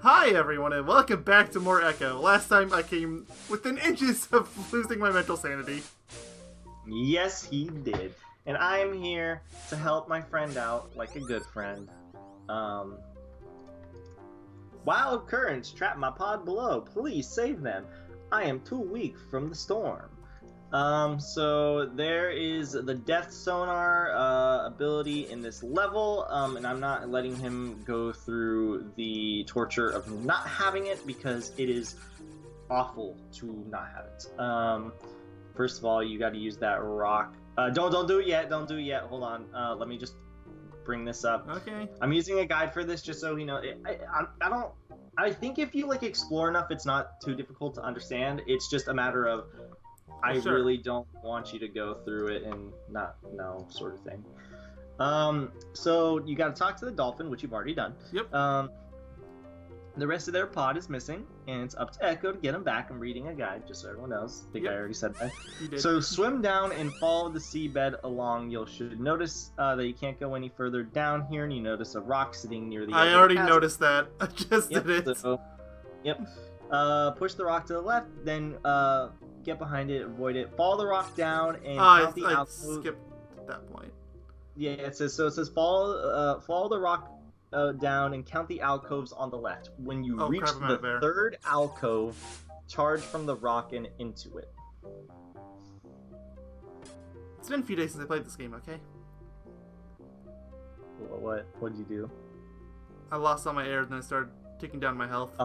Hi everyone and welcome back to more Echo. Last time I came within inches of losing my mental sanity. Yes, he did. And I am here to help my friend out like a good friend. Wild currents trap my pod below. Please save them. I am too weak from the storm. So there is the death sonar ability in this level, and I'm not letting him go through the torture of not having it because it is awful to not have it. First of all, you got to use that rock. Don't do it yet. Don't do it yet. Hold on. Let me just bring this up. Okay. I'm using a guide for this just so you know. I think if you explore enough, it's not too difficult to understand. It's just a matter of I really don't want you to go through it and not know, sort of thing. So you got to talk to the dolphin, which you've already done. Yep. The rest of their pod is missing, and it's up to Echo to get them back. I'm reading a guide, just so everyone knows. I think I already said that. You did. So swim down and follow the seabed along. You should notice that you can't go any further down here, and you notice a rock sitting near the edge. I already noticed that. I just did it. So, push the rock to the left, then get behind it, avoid it. Follow the rock down and count the alcove. Skipped that point. Yeah, it says follow the rock down and count the alcoves on the left. When you reach the third alcove, charge from the rock and into it. It's been a few days since I played this game, okay? What did you do? I lost all my air and then I started taking down my health.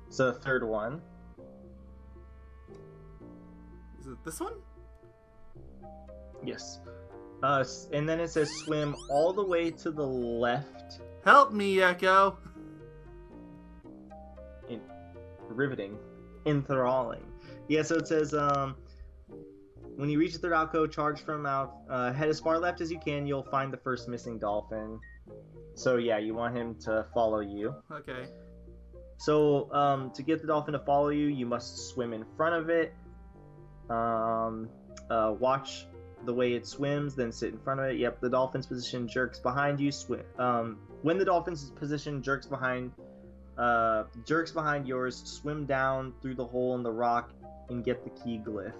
So the third one. Is it this one? Yes. And then it says swim all the way to the left. Help me, Echo! Riveting. Enthralling. Yeah, so it says, when you reach the third alcove, charge from out, head as far left as you can, you'll find the first missing dolphin. So yeah, you want him to follow you. Okay. So, to get the dolphin to follow you, you must swim in front of it. Watch the way it swims, then sit in front of it. Yep, the dolphin's position jerks behind you. When the dolphin's position jerks behind yours, swim down through the hole in the rock and get the key glyph.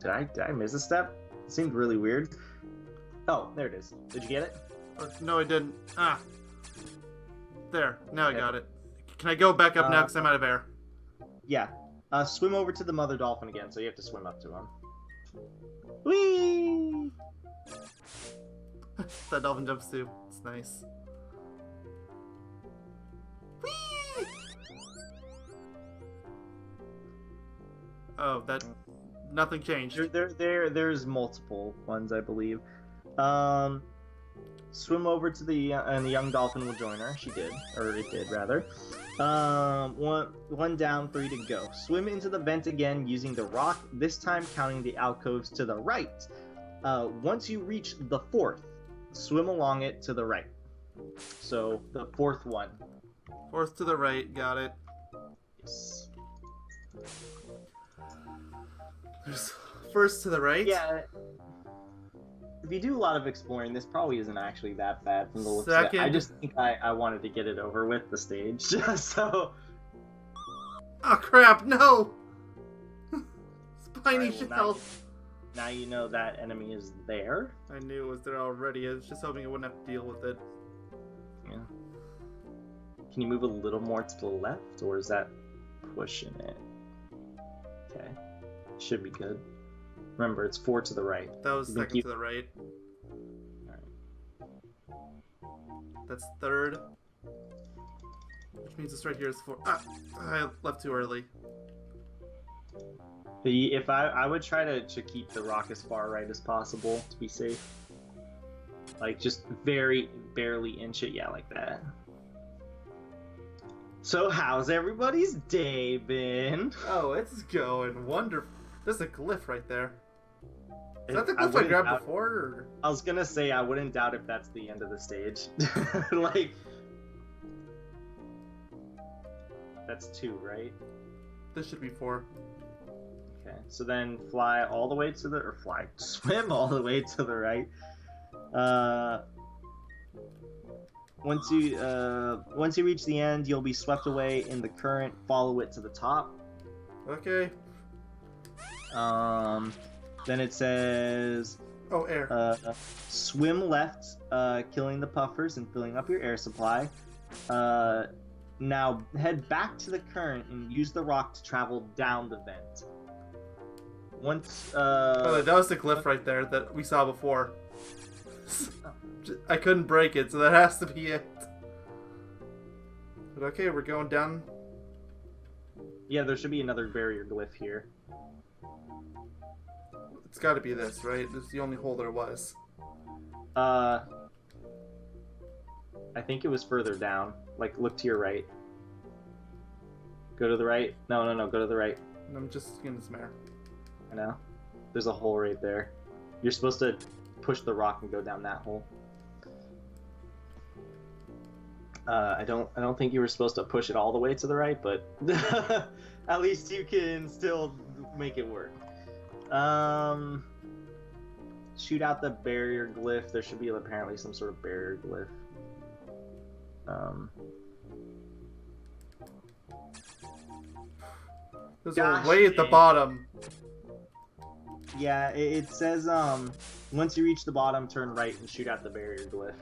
Did I miss a step? It seemed really weird. Oh, there it is. Did you get it? No, I didn't. There. Now I got it. Can I go back up now because I'm out of air? Yeah. Swim over to the mother dolphin again, so you have to swim up to him. Whee! That dolphin jumps too. It's nice. Whee! Oh, nothing changed. There's multiple ones, I believe. Swim over to and the young dolphin will join her. She did, or it did rather. One down, 3 to go. Swim into the vent again using the rock, this time counting the alcoves to the right. Once you reach the fourth, swim along it to the right. So, the fourth one. Fourth to the right, got it. Yes. There's first to the right? Yeah. If you do a lot of exploring, this probably isn't actually that bad from the looks of it. I just think I wanted to get it over with, the stage, so... Oh crap, no! Spiny shell! Now you know that enemy is there. I knew it was there already, I was just hoping I wouldn't have to deal with it. Yeah. Can you move a little more to the left, or is that pushing it? Okay. Should be good. Remember, it's 4 to the right. That was second to the right. Alright. That's third. Which means this right here is 4. I left too early. If I would try to keep the rock as far right as possible to be safe. Like, just very barely inch it. Yeah, like that. So, how's everybody's day been? Oh, it's going wonderful. There's a glyph right there. Is that the glyph I grabbed before? Or? I was gonna say, I wouldn't doubt if that's the end of the stage. Like... That's 2, right? This should be 4. Okay, so then fly all the way to the... Swim all the way to the right. once you reach the end, you'll be swept away in the current. Follow it to the top. Okay. Then it says, Oh, air. swim left, killing the puffers and filling up your air supply. Now head back to the current and use the rock to travel down the vent. Once, Oh, that was the glyph right there that we saw before. I couldn't break it, so that has to be it. But okay, we're going down. Yeah, there should be another barrier glyph here. It's got to be this, right? This is the only hole there was. I think it was further down. Like, look to your right. Go to the right. No, go to the right. I'm just getting this mare. I know. There's a hole right there. You're supposed to push the rock and go down that hole. I don't think you were supposed to push it all the way to the right, but at least you can still make it work. Shoot out the barrier glyph. There should be apparently some sort of barrier glyph. There's one way at the bottom. Yeah, it says once you reach the bottom, turn right and shoot out the barrier glyph.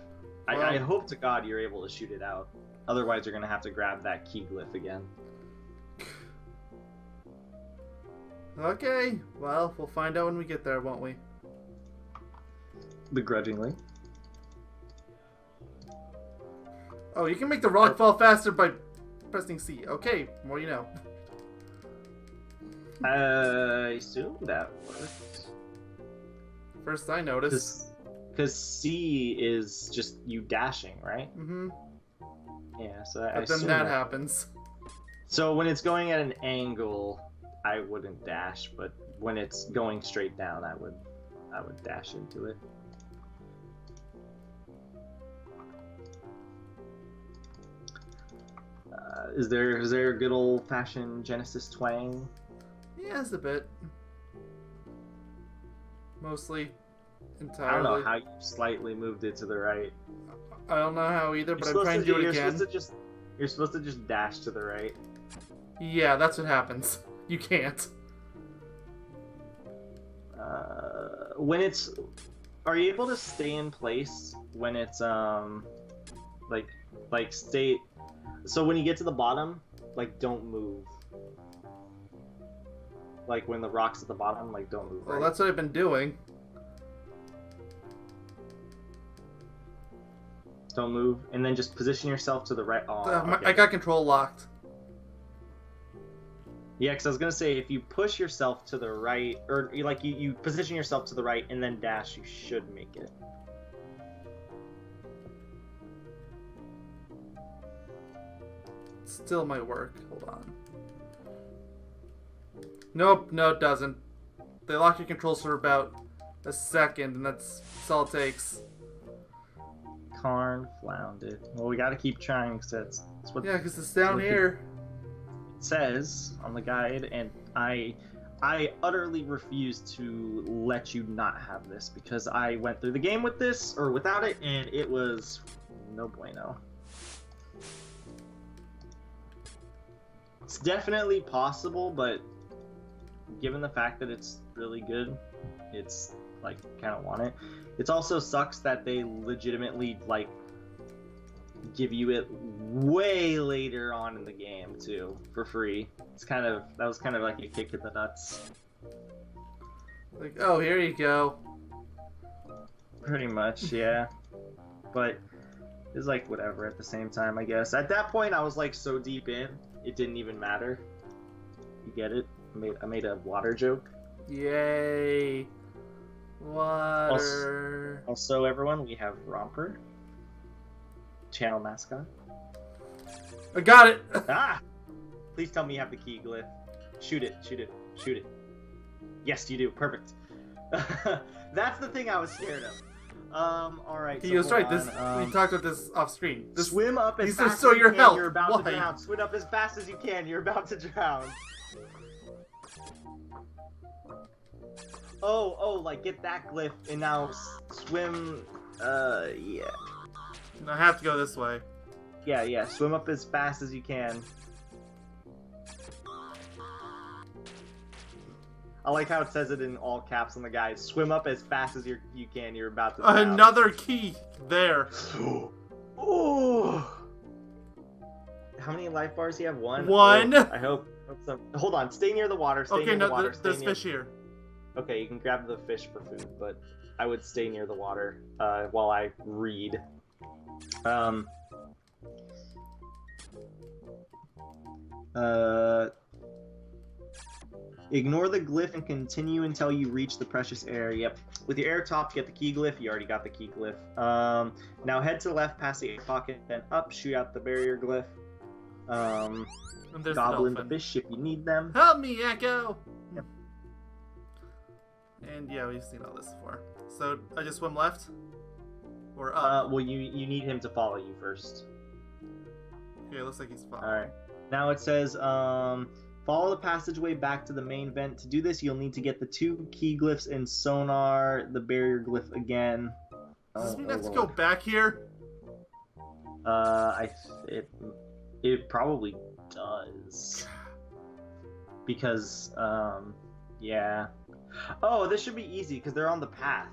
I hope to God you're able to shoot it out. Otherwise, you're gonna have to grab that key glyph again. Okay, well, we'll find out when we get there, won't we? Begrudgingly. Oh, you can make the rock fall faster by pressing C. Okay, more you know. I assume that worked. First I noticed. Because C is just you dashing, right? Mm-hmm. Yeah, so I But then assume that happens. So when it's going at an angle, I wouldn't dash, but when it's going straight down, I would dash into it. Is there a good old-fashioned Genesis twang? Yeah, it's a bit. Mostly. Entirely. I don't know how you slightly moved it to the right. I don't know how either, but I'm trying to do it again. You're supposed to just dash to the right. Yeah, that's what happens. You can't. When it's... Are you able to stay in place when it's, like stay... So when you get to the bottom, like, don't move. Like, when the rock's at the bottom, like, don't move, right? Well, that's what I've been doing. Don't move, and then just position yourself to the right. Oh, okay. I got control locked. Yeah, because I was gonna say if you push yourself to the right, or you position yourself to the right and then dash, you should make it. Still might work. Hold on. Nope, no, it doesn't. They lock your controls for about a second, and that's all it takes. Karn flounded. Well, we gotta keep trying, because that's what. Yeah, because it's down here. It says on the guide, and I utterly refuse to let you not have this, because I went through the game with this, or without it, and it was no bueno. It's definitely possible, but given the fact that it's really good, it's like kind of want it. It also sucks that they legitimately like give you it way later on in the game too, for free. That was kind of like a kick in the nuts. Like, oh, here you go. Pretty much, yeah. But it's like whatever at the same time, I guess. At that point, I was like so deep in, it didn't even matter. You get it? I made a water joke. Yay. Water. Also, everyone, we have Romper, channel mascot. I got it. Ah! Please tell me you have the key glyph. Shoot it, shoot it, shoot it. Yes, you do. Perfect. That's the thing I was scared of. Alright. He was right. We talked about this off screen. Swim up as fast so as you your can. help. You're about Why? to drown. Swim up as fast as you can. You're about to drown. Oh, like get that glyph and now swim. Yeah. I have to go this way. Yeah. Swim up as fast as you can. I like how it says it in all caps on the guide. Swim up as fast as you can. You're about to drown. Another key there. Ooh. How many life bars do you have? One? One. Oh, I hope so. Hold on. Stay near the water. Stay near the water. There's fish here. Okay, you can grab the fish for food, but I would stay near the water while I read. Ignore the glyph and continue until you reach the precious air. Yep. With your air top, get the key glyph. You already got the key glyph. Now head to the left past the air pocket, then up, shoot out the barrier glyph. Goblin the fish if you need them. Help me, Echo! Yep. And yeah, we've seen all this before. So I just swim left? Or up? Well, you need him to follow you first. Okay, looks like he's following. Alright. Now it says, follow the passageway back to the main vent. To do this, you'll need to get the 2 key glyphs and sonar the barrier glyph again. Does this mean I have to go back here? It probably does. Because, yeah. Oh, this should be easy, because they're on the path.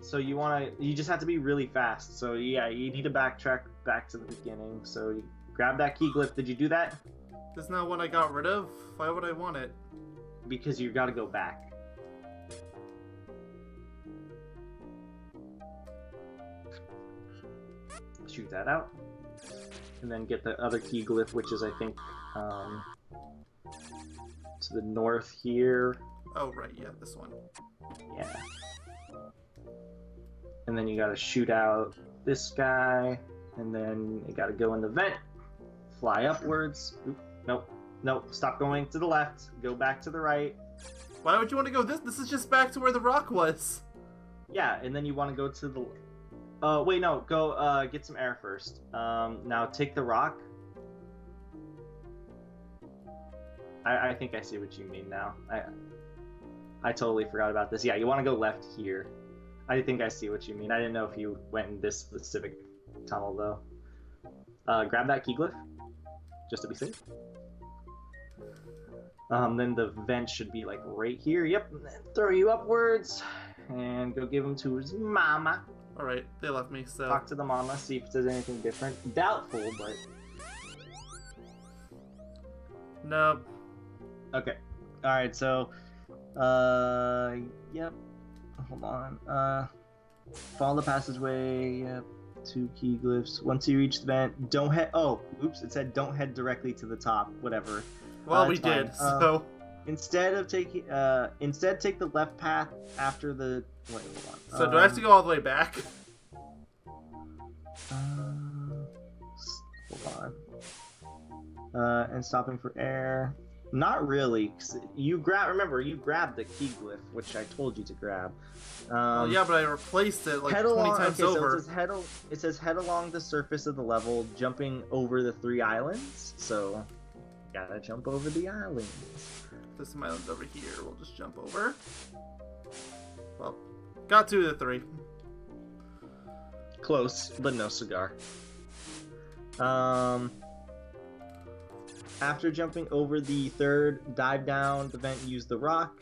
So you just have to be really fast. So yeah, you need to backtrack back to the beginning. So you grab that key glyph. Did you do that? That's not one I got rid of. Why would I want it? Because you got to go back. Shoot that out. And then get the other key glyph, which is, I think, to the north here. Oh, right, yeah, this one. Yeah. And then you gotta shoot out this guy, and then you gotta go in the vent, fly upwards. Oop, nope, stop going to the left, go back to the right. Why would you want to go this? This is just back to where the rock was. Yeah, and then you want to go to the... wait, no, go get some air first. Now take the rock. I think I see what you mean now. I totally forgot about this. Yeah, you want to go left here. I think I see what you mean. I didn't know if you went in this specific tunnel, though. Grab that key glyph, just to be safe. Then the vent should be, like, right here. Yep, and then throw you upwards, and go give him to his mama. Alright, they left me, so... Talk to the mama, see if it says anything different. Doubtful, but... No. Okay. Alright, so... Yep. Hold on. Follow the passageway. Yep. 2 key glyphs. Once you reach the vent, don't head... Oh, oops, it said don't head directly to the top. Whatever. Well, we did, so... Instead take the left path after the... Wait, hold on. So do I have to go all the way back? Hold on. And stopping for air. Not really. 'Cause you grabbed the key glyph, which I told you to grab. Well, yeah, but I replaced it like 20 times over. So it says head along the surface of the level, jumping over the 3 islands. So, gotta jump over the islands. There's some islands over here. We'll just jump over. Well, got 2 of the 3. Close, but no cigar. After jumping over the 3rd, dive down the vent, use the rock.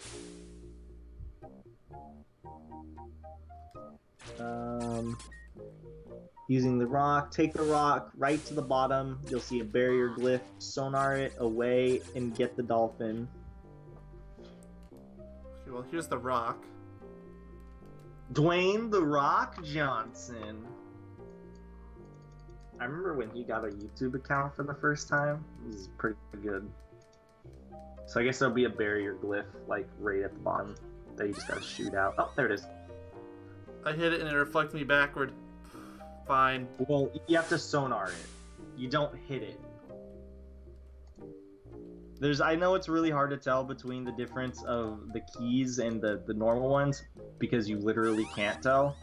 Using the rock, take the rock right to the bottom. You'll see a barrier glyph. Sonar it away and get the dolphin. Okay, well, here's the rock. Dwayne the Rock Johnson. I remember when he got a YouTube account for the first time. It was pretty good. So I guess there'll be a barrier glyph, like, right at the bottom that you just gotta shoot out. Oh, there it is. I hit it and it reflected me backward. Fine. Well, you have to sonar it. You don't hit it. I know it's really hard to tell between the difference of the keys and the normal ones, because you literally can't tell.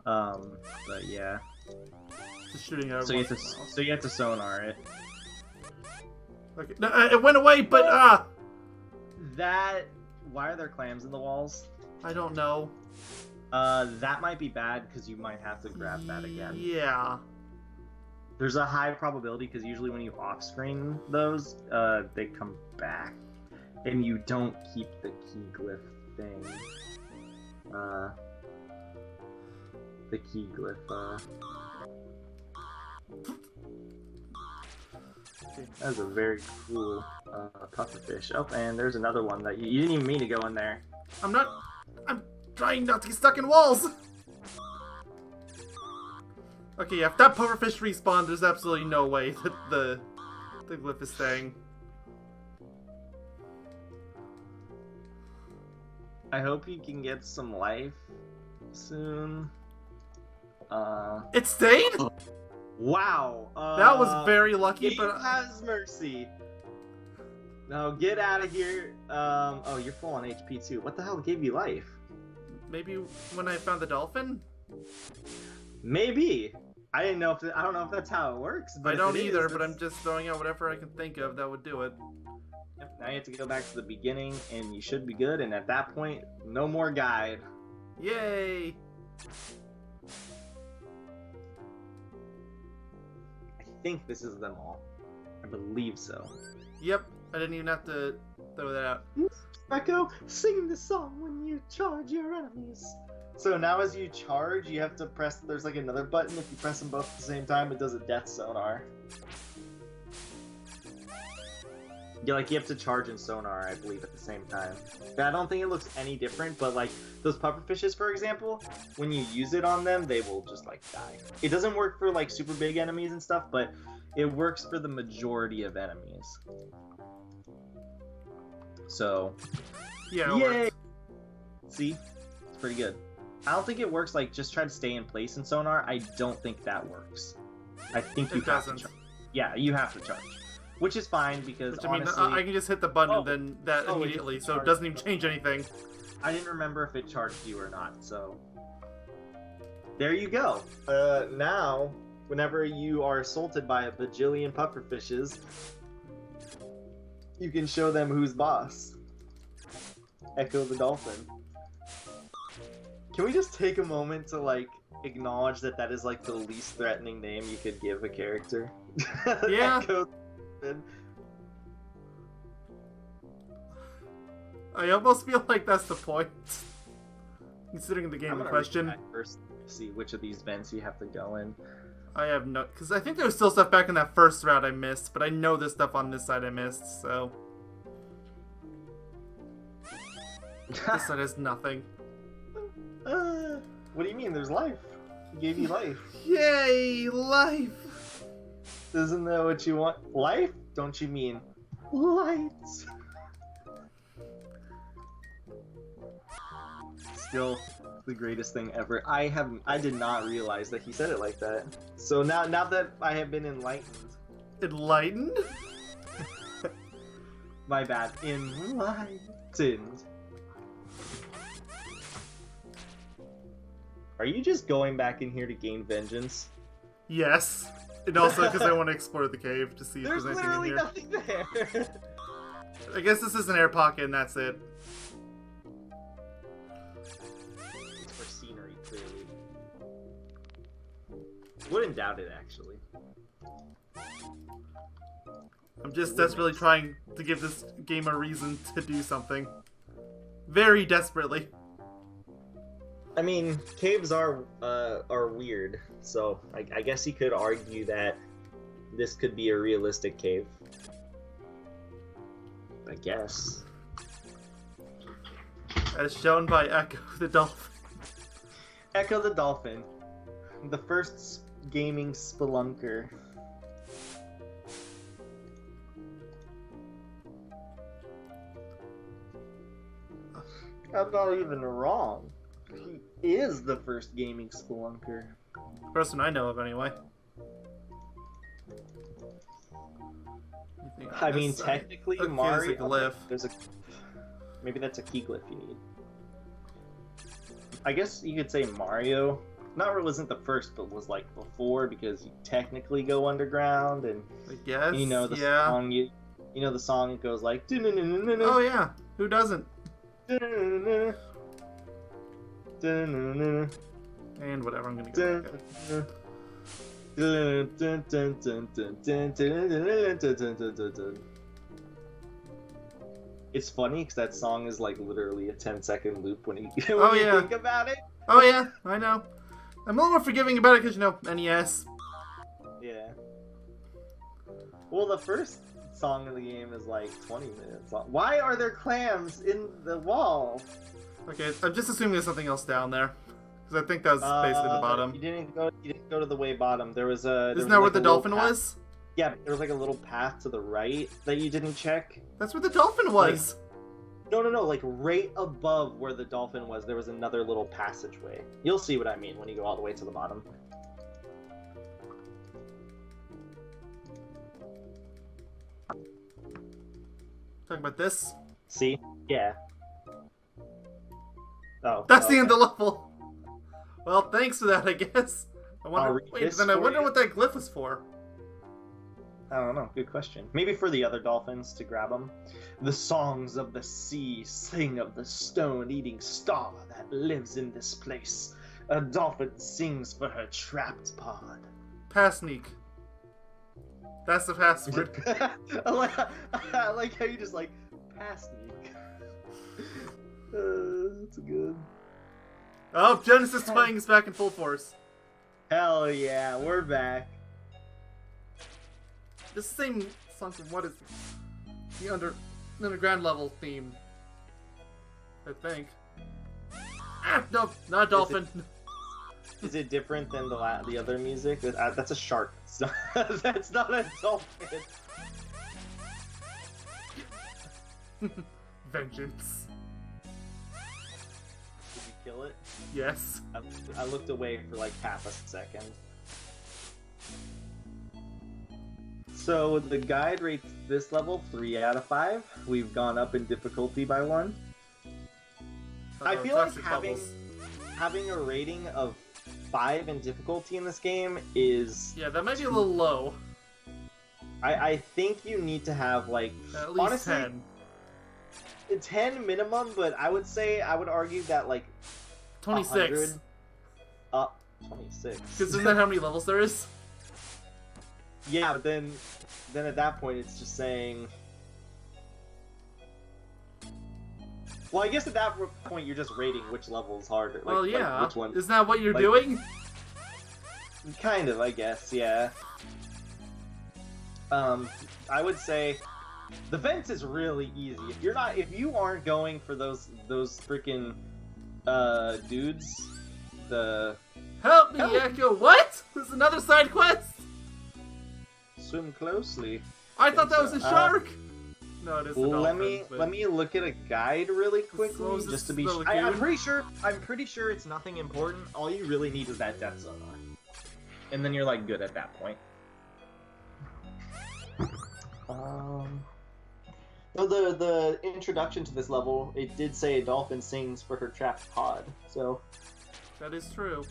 But yeah. Just shooting out. So you have to sonar it. Okay. No, it went away, but Why are there clams in the walls? I don't know. That might be bad because you might have to grab that again. Yeah. There's a high probability because usually when you off-screen those, they come back, and you don't keep the key glyph thing. The key glyph. That's a very cool pufferfish. Oh, and there's another one that you didn't even mean to go in there. I'm trying not to get stuck in walls! Okay, yeah, if that pufferfish respawned, there's absolutely no way that the glyph is staying. I hope you can get some life soon. It stayed? Wow. That was very lucky, Game but... has mercy. No, get out of here. Oh, you're full on HP too. What the hell gave you life? Maybe when I found the dolphin? Maybe. I don't know if that's how it works. But I don't either, but I'm just throwing out whatever I can think of that would do it. Now you have to go back to the beginning, and you should be good. And at that point, no more guide. Yay! I think this is them all. I believe so. Yep, I didn't even have to throw that out. Echo, sing the song when you charge your enemies. So now as you charge, you have to press, there's like another button. If you press them both at the same time, it does a death sonar. You have to charge and sonar, I believe, at the same time. I don't think it looks any different, but like those pufferfishes, for example, when you use it on them, they will just like die. It doesn't work for like super big enemies and stuff, but it works for the majority of enemies. So, Yeah, yay! See? It's pretty good. I don't think it works like just try to stay in place in sonar. I don't think that works. I think you have to charge. Yeah, you have to charge. Which is fine because honestly, I can just hit the button and then that Oh, immediately, it so it charged. doesn't even change anything. I didn't remember if it charged you or not, so there you go. Now, whenever you are assaulted by a bajillion pufferfishes, you can show them who's boss. Ecco the Dolphin. Can we just take a moment to like acknowledge that that is like the least threatening name you could give a character? Yeah. Ecco the Dolphin. I almost feel like that's the point, considering the game I'm in gonna question. read back first to see which of these vents you have to go in. I have no, because I think there was still stuff back in that first route I missed, but I know there's stuff on this side I missed, so this side has nothing. What do you mean? There's life. He gave you life. Yay, life! Isn't that what you want? Life? Don't you mean lights? Still the greatest thing ever. I did not realize that he said it like that. So now that I have been enlightened. Enlightened? My bad. Enlightened. Are you just going back in here to gain vengeance? Yes. And also because I want to explore the cave to see if There's there's anything in literally here. nothing there. I guess this is an air pocket and that's it. It's for scenery, clearly. Wouldn't doubt it, actually. I'm just desperately trying to give this game a reason to do something. Very desperately. I mean, caves are weird, so I guess you could argue that this could be a realistic cave. I guess. As shown by Ecco the Dolphin. Ecco the Dolphin, the first gaming spelunker. I'm not even wrong. He is the first gaming spelunker. First one I know of, anyway. I mean, technically, okay, Mario. there's a glyph. Maybe that's a key glyph you need. I guess you could say Mario. Not wasn't the first, but was like before because you technically go underground and I guess. you know the song. You know the song. It goes like. Oh yeah, who doesn't? And whatever, I'm gonna go back in. It's funny because that song is like literally a 10-second loop when you Yeah. think about it. Oh yeah, I know. I'm a little more forgiving about it because, you know, NES. Yeah. Well, the first song of the game is like 20 minutes long. Why are there clams in the wall? Okay, I'm just assuming there's something else down there. Because I think that was basically the bottom. You didn't go to the way bottom. There was a. Isn't that where the dolphin was? Yeah, there was like a little path to the right that you didn't check. That's where the dolphin was. No. Like right above where the dolphin was, there was another little passageway. You'll see what I mean when you go all the way to the bottom. Talking about this? See? Yeah. Oh. That's the end of the level. Well, thanks for that, I guess. I wonder. Wait, then I wonder what that glyph was for. I don't know. Good question. Maybe for the other dolphins to grab them. The songs of the sea sing of the stone-eating star that lives in this place. A dolphin sings for her trapped pod. Pass sneak. That's the password. I like how you just like pass sneak. That's good. Oh, Genesis Twang is back in full force. Hell yeah, we're back. This same song from what is the underground level theme? I think. Ah, no, not a dolphin. Is it different than the other music? That's a shark. That's not a dolphin. Vengeance. Did you kill it? Yes. I looked away for like half a second. So the guide rates this level 3 out of 5. We've gone up in difficulty by 1. I feel like having a rating of 5 in difficulty in this game is... Yeah, that might be a little low. I think you need to have like... At least honestly, 10. 10 minimum, but I would argue that like... 26. 26. Because isn't that how many levels there is? Yeah, but then at that point it's just saying... Well, I guess at that point you're just rating which level is harder. Like, well, yeah. Like which one... Isn't that what you're doing? Kind of, I guess, yeah. I would say the vents is really easy. If you aren't going for those freaking dudes, Help me, Echo! What? There's another side quest? Swim closely. I thought that was a shark! No, it is a dolphin. Let me look at a guide really quickly, just to be sure. I'm pretty sure it's nothing important. All you really need is that death sonar. And then you're like good at that point. So the introduction to this level, it did say a dolphin sings for her trapped pod, so... That is true.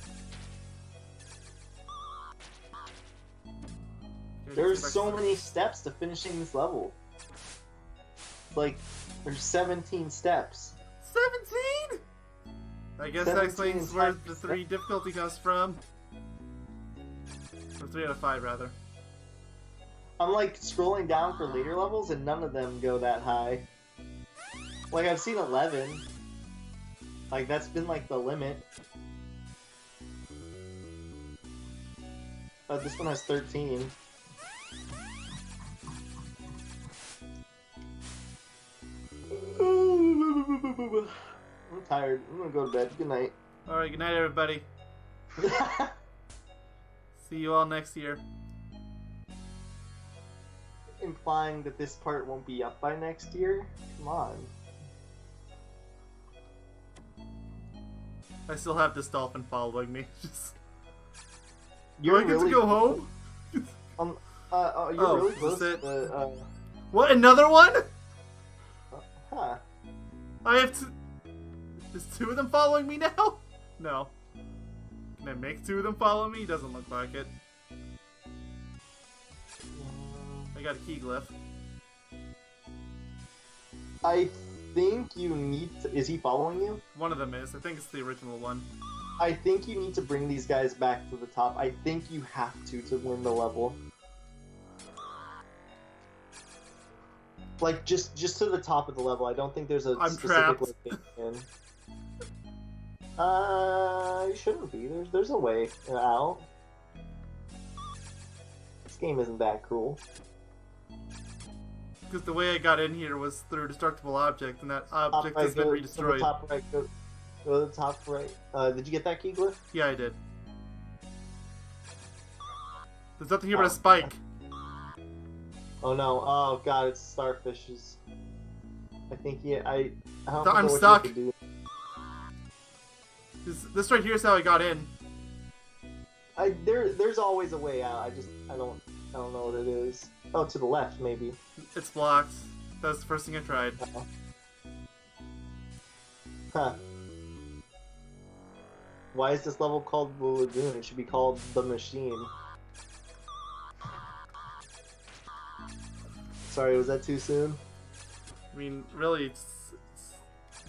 There's so many steps to finishing this level. Like, there's 17 steps. 17?! I guess that explains where the 3 difficulty comes from. Or 3 out of 5, rather. I'm like scrolling down for later levels and none of them go that high. Like I've seen 11. Like that's been like the limit. But this one has 13. I'm tired. I'm gonna go to bed. Good night. Alright, good night everybody. See you all next year. Implying that this part won't be up by next year? Come on. I still have this dolphin following me. Just... You're Do I get to go home? You're really close it? to What, another one? huh. I have to... Is 2 of them following me now? No. Can I make 2 of them follow me? Doesn't look like it. I got a key glyph. I think you need to... Is he following you? One of them is. I think it's the original one. I think you need to bring these guys back to the top. I think you have to win the level. Like, just to the top of the level. I don't think there's a specific location. You shouldn't be. There's a way out. This game isn't that cruel. Because the way I got in here was through a destructible object, and that object has been redestroyed. Go to the top right. Go to the top right. Did you get that key glyph? Yeah, I did. There's nothing here but a spike. Oh no! Oh god! It's starfishes. I think I don't know I'm what stuck. you can do. This right here is how I got in. There's always a way out. I don't know what it is. Oh, to the left maybe. It's blocked. That was the first thing I tried. Huh. Why is this level called the Lagoon? It should be called the Machine. Sorry, was that too soon? I mean, really, it's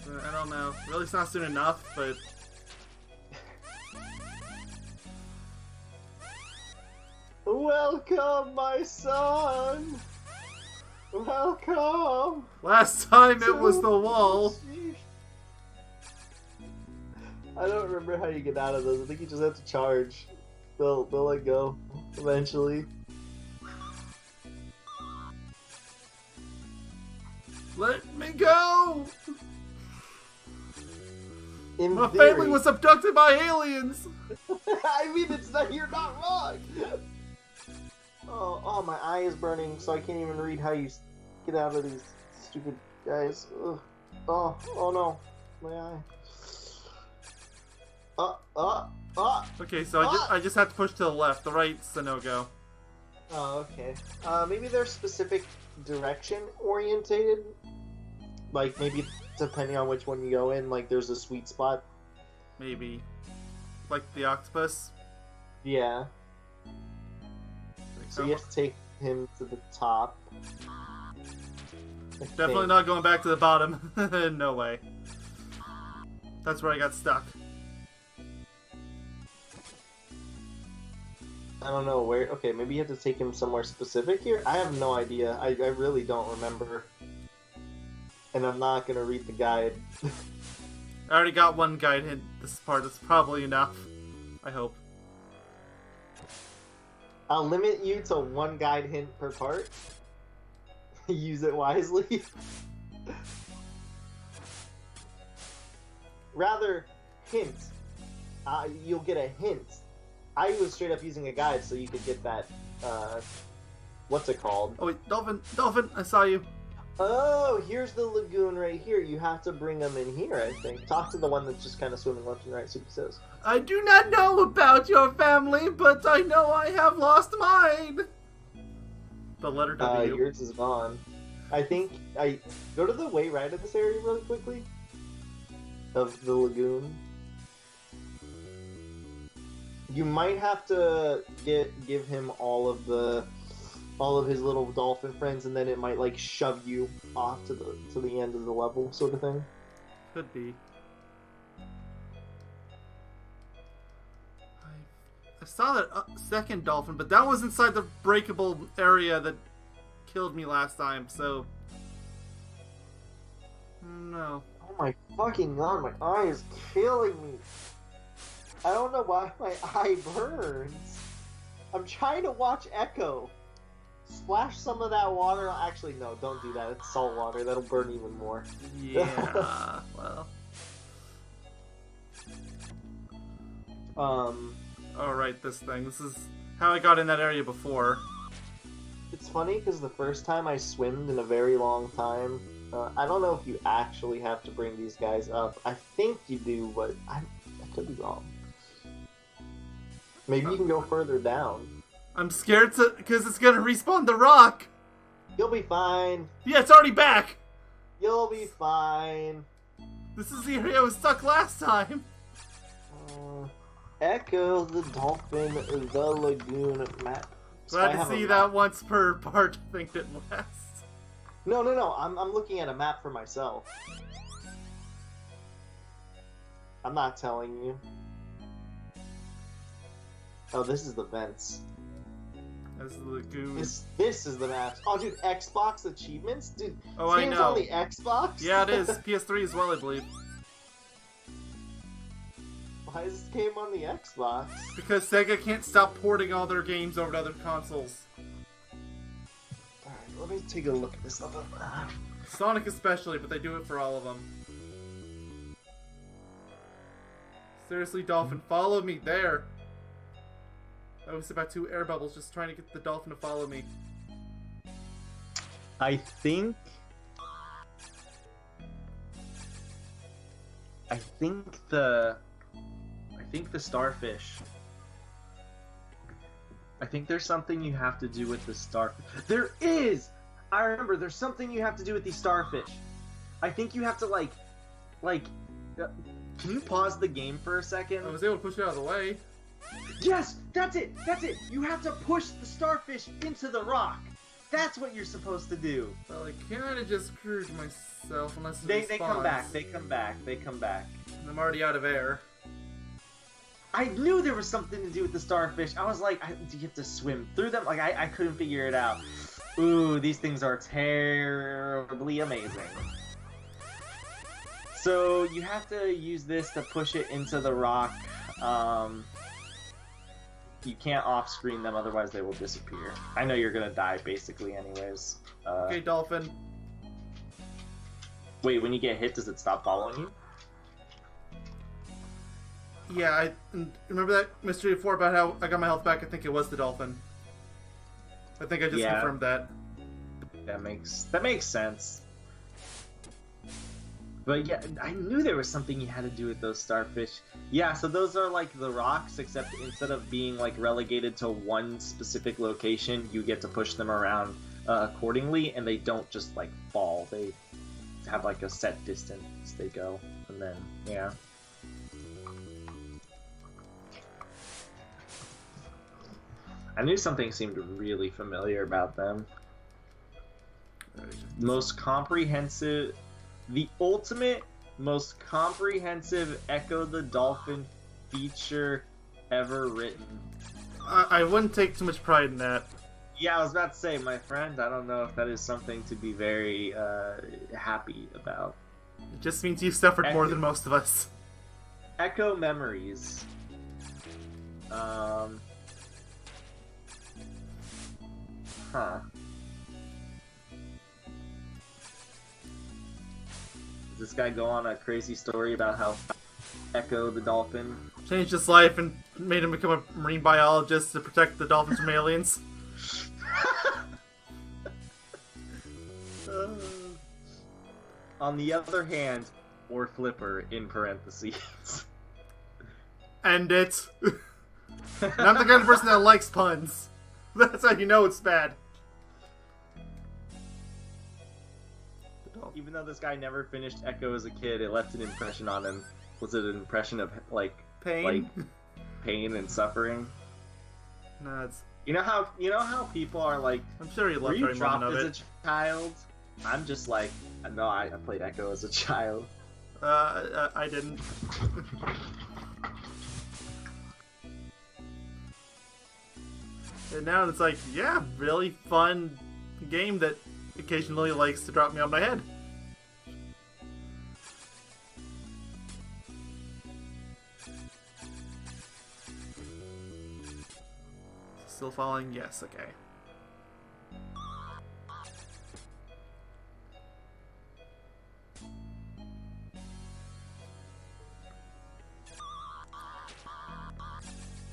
I don't know. Really, it's not soon enough, but... Welcome, my son! Welcome! Last time it was the wall. I don't remember how you get out of those. I think you just have to charge. They'll let go eventually. Let me go! My theory, family was abducted by aliens! I mean, you're not wrong! Oh, my eye is burning, so I can't even read how you get out of these stupid guys. Ugh. Oh no. My eye. Okay, so I just have to push to the left. The right's a no-go. Oh, okay. Maybe they're specific direction orientated. Like, maybe depending on which one you go in, like, there's a sweet spot. Maybe. Like the octopus? Yeah. So you have to take him to the top. Definitely not going back to the bottom. No way. That's where I got stuck. I don't know where. Okay, maybe you have to take him somewhere specific here? I have no idea. I really don't remember. And I'm not gonna read the guide. I already got one guide hint. This part is probably enough. I hope. I'll limit you to one guide hint per part. Use it wisely. Rather, hint. You'll get a hint. I was straight up using a guide so you could get that, what's it called? Oh wait, Dolphin! Dolphin! I saw you! Oh, here's the lagoon right here. You have to bring them in here, I think. Talk to the one that's just kind of swimming left and right, Super says. I do not know about your family, but I know I have lost mine! The letter W. Yours is gone. I think go to the way right of this area really quickly. Of the lagoon. You might have to give him all of his little dolphin friends, and then it might like shove you off to the end of the level, sort of thing. Could be. I saw that second dolphin, but that was inside the breakable area that killed me last time, so... No. Oh my fucking god, my eye is killing me. I don't know why my eye burns. I'm trying to watch Echo. Splash some of that water. Actually, no, don't do that. It's salt water. That'll burn even more. Yeah, well... Alright, this thing. This is how I got in that area before. It's funny because the first time I swimmed in a very long time, I don't know if you actually have to bring these guys up. I think you do, but I could be wrong. Maybe you can go further down. I'm scared because it's gonna respawn the rock! You'll be fine. Yeah, it's already back! You'll be fine. This is the area I was stuck last time! Echo the Dolphin, the Lagoon map. Glad to see that once per part. I think it lasts. No, no, no. I'm looking at a map for myself. I'm not telling you. Oh, this is the vents. This is the goo. This is the maps. Oh, dude, Xbox achievements, dude. Oh, this I game's know. on the Xbox. Yeah, it is. PS3 as well, I believe. Why is this game on the Xbox? Because Sega can't stop porting all their games over to other consoles. Alright, let me take a look at this other map. Sonic especially, but they do it for all of them. Seriously, Dolphin, follow me there. I was about 2 air bubbles just trying to get the Dolphin to follow me. I think the starfish. I think there's something you have to do with the starfish. There is! I remember, there's something you have to do with these starfish. I think you have to, can you pause the game for a second? I was able to push it out of the way. Yes! That's it! That's it! You have to push the starfish into the rock! That's what you're supposed to do! Well, I kinda just screwed myself unless it They come back, they come back, they come back. And I'm already out of air. I knew there was something to do with the starfish. I was like, do you have to swim through them? Like, I couldn't figure it out. Ooh, these things are terribly amazing. So, you have to use this to push it into the rock. You can't off-screen them, otherwise they will disappear. I know you're gonna die, basically, anyways. Okay, Dolphin. Wait, when you get hit, does it stop following you? Yeah, I remember that mystery before about how I got my health back. I think it was the Dolphin. I think I just confirmed that. That makes sense. But yeah, I knew there was something you had to do with those starfish. Yeah, so those are like the rocks, except instead of being like relegated to one specific location, you get to push them around accordingly, and they don't just like fall. They have like a set distance they go, and then yeah. I knew something seemed really familiar about them. Most comprehensive... The ultimate, most comprehensive Ecco the Dolphin feature ever written. I wouldn't take too much pride in that. Yeah, I was about to say, my friend, I don't know if that is something to be very happy about. It just means you've suffered more than most of us. Ecco Memories. Huh. Does this guy go on a crazy story about how Ecco the Dolphin changed his life and made him become a marine biologist to protect the dolphins from aliens? On the other hand, or Flipper in parentheses. End it. And I'm the kind of person that likes puns. That's how you know it's bad. Even though this guy never finished Ecco as a kid, it left an impression on him. Was it an impression of like pain, like pain and suffering? No, it's. You know how people are like. I'm sure he were loved you every dropped moment of as a child? I'm just like, no, I played Ecco as a child. I didn't. And now it's like, yeah, really fun game that occasionally likes to drop me on my head. Still falling? Yes, okay.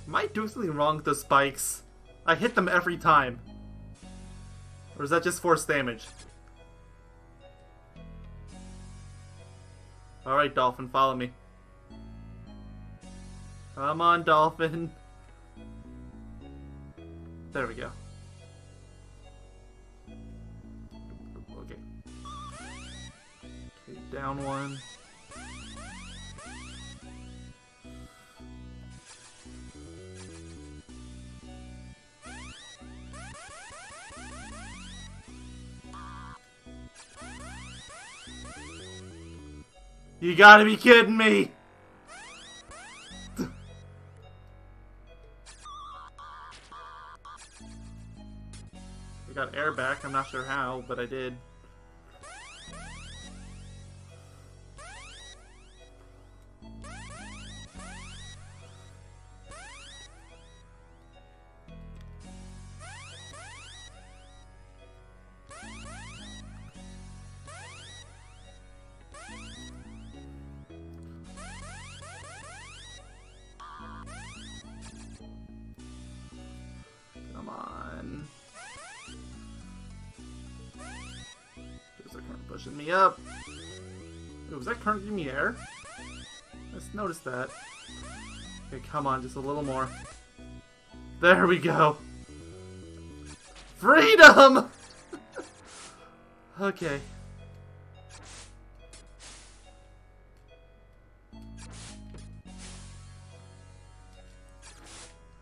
Am I doing something wrong with the spikes? I hit them every time. Or is that just force damage? Alright, Dolphin, follow me. Come on, Dolphin. There we go. Okay. Okay, down one. You gotta be kidding me! I got air back, I'm not sure how, but I did. Come on. There's a current pushing me up. Ooh, was that current giving me air? Let's notice that. Okay, come on, just a little more. There we go. Freedom! Okay.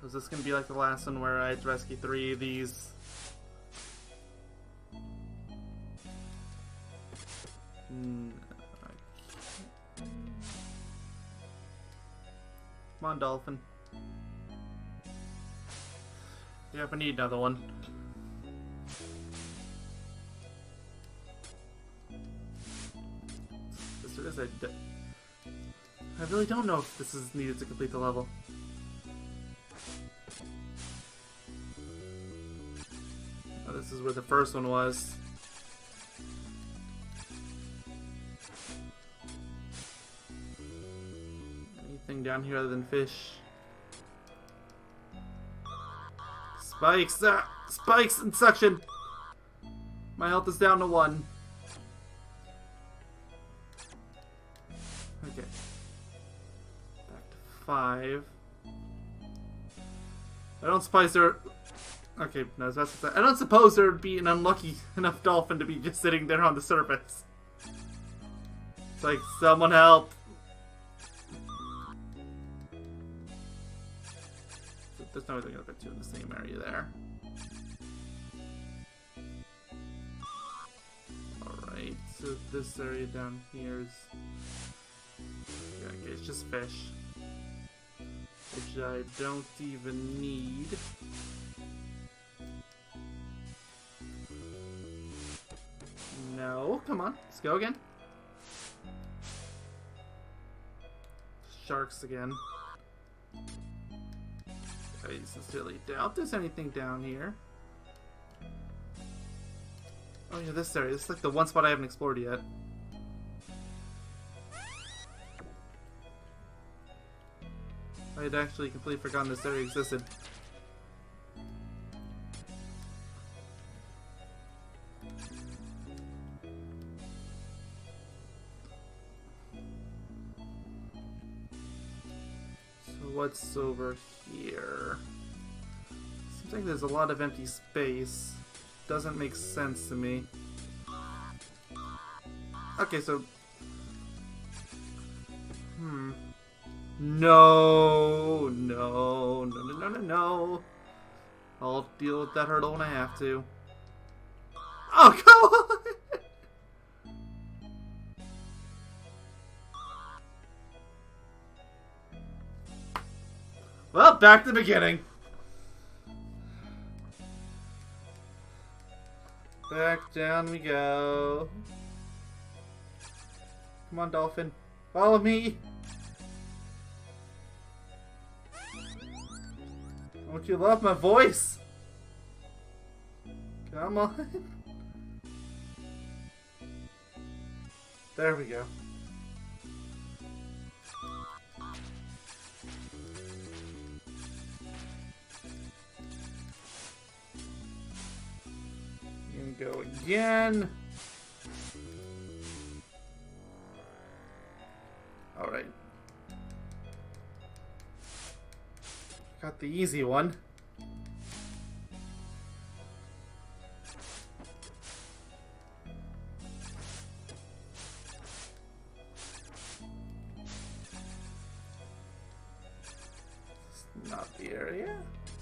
Is this gonna be like the last one where I had to rescue 3 of these? Come on, Dolphin. Yep, I need another one. I really don't know if this is needed to complete the level. Oh, this is where the first one was. Anything down here other than fish? Spikes! Spikes and suction! My health is down to 1. Okay. Back to 5. I don't suppose there... Okay, no, that's what I don't suppose there would be an unlucky enough dolphin to be just sitting there on the surface. It's like, someone help! There's no way they're gonna put 2 in the same area there. Alright, so this area down here is... Okay, it's just fish. Which I don't even need. No, come on, let's go again. Sharks again. I sincerely doubt there's anything down here. Oh yeah, this area. This is like the one spot I haven't explored yet. I had actually completely forgotten this area existed. What's over here? Seems like there's a lot of empty space. Doesn't make sense to me. Okay, so... No, no, no, no, no, no, no. I'll deal with that hurdle when I have to. Oh, come on! Well, back to the beginning. Back down we go. Come on, Dolphin. Follow me. Don't you love my voice? Come on. There we go. Go again. Alright. Got the easy one. It's not the area.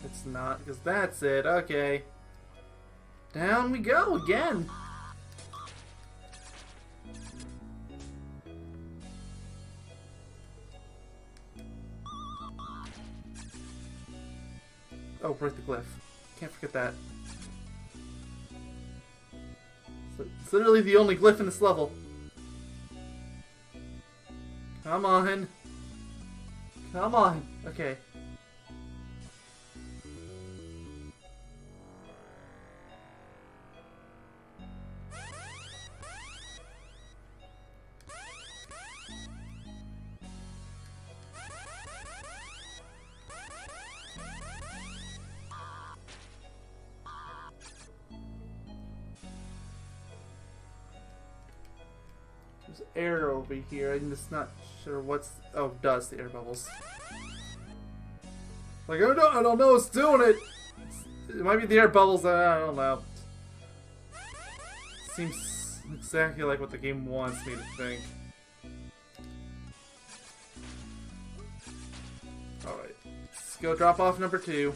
It's not, because that's it. Okay. Down we go again. Oh, break the glyph. Can't forget that. It's literally the only glyph in this level. Come on. Come on. Okay. There's air over here. I'm just not sure what's... Oh, dust. The air bubbles. Like, I don't know what's doing it. It might be the air bubbles. I don't know. Seems exactly like what the game wants me to think. Alright. Let's go drop off number 2.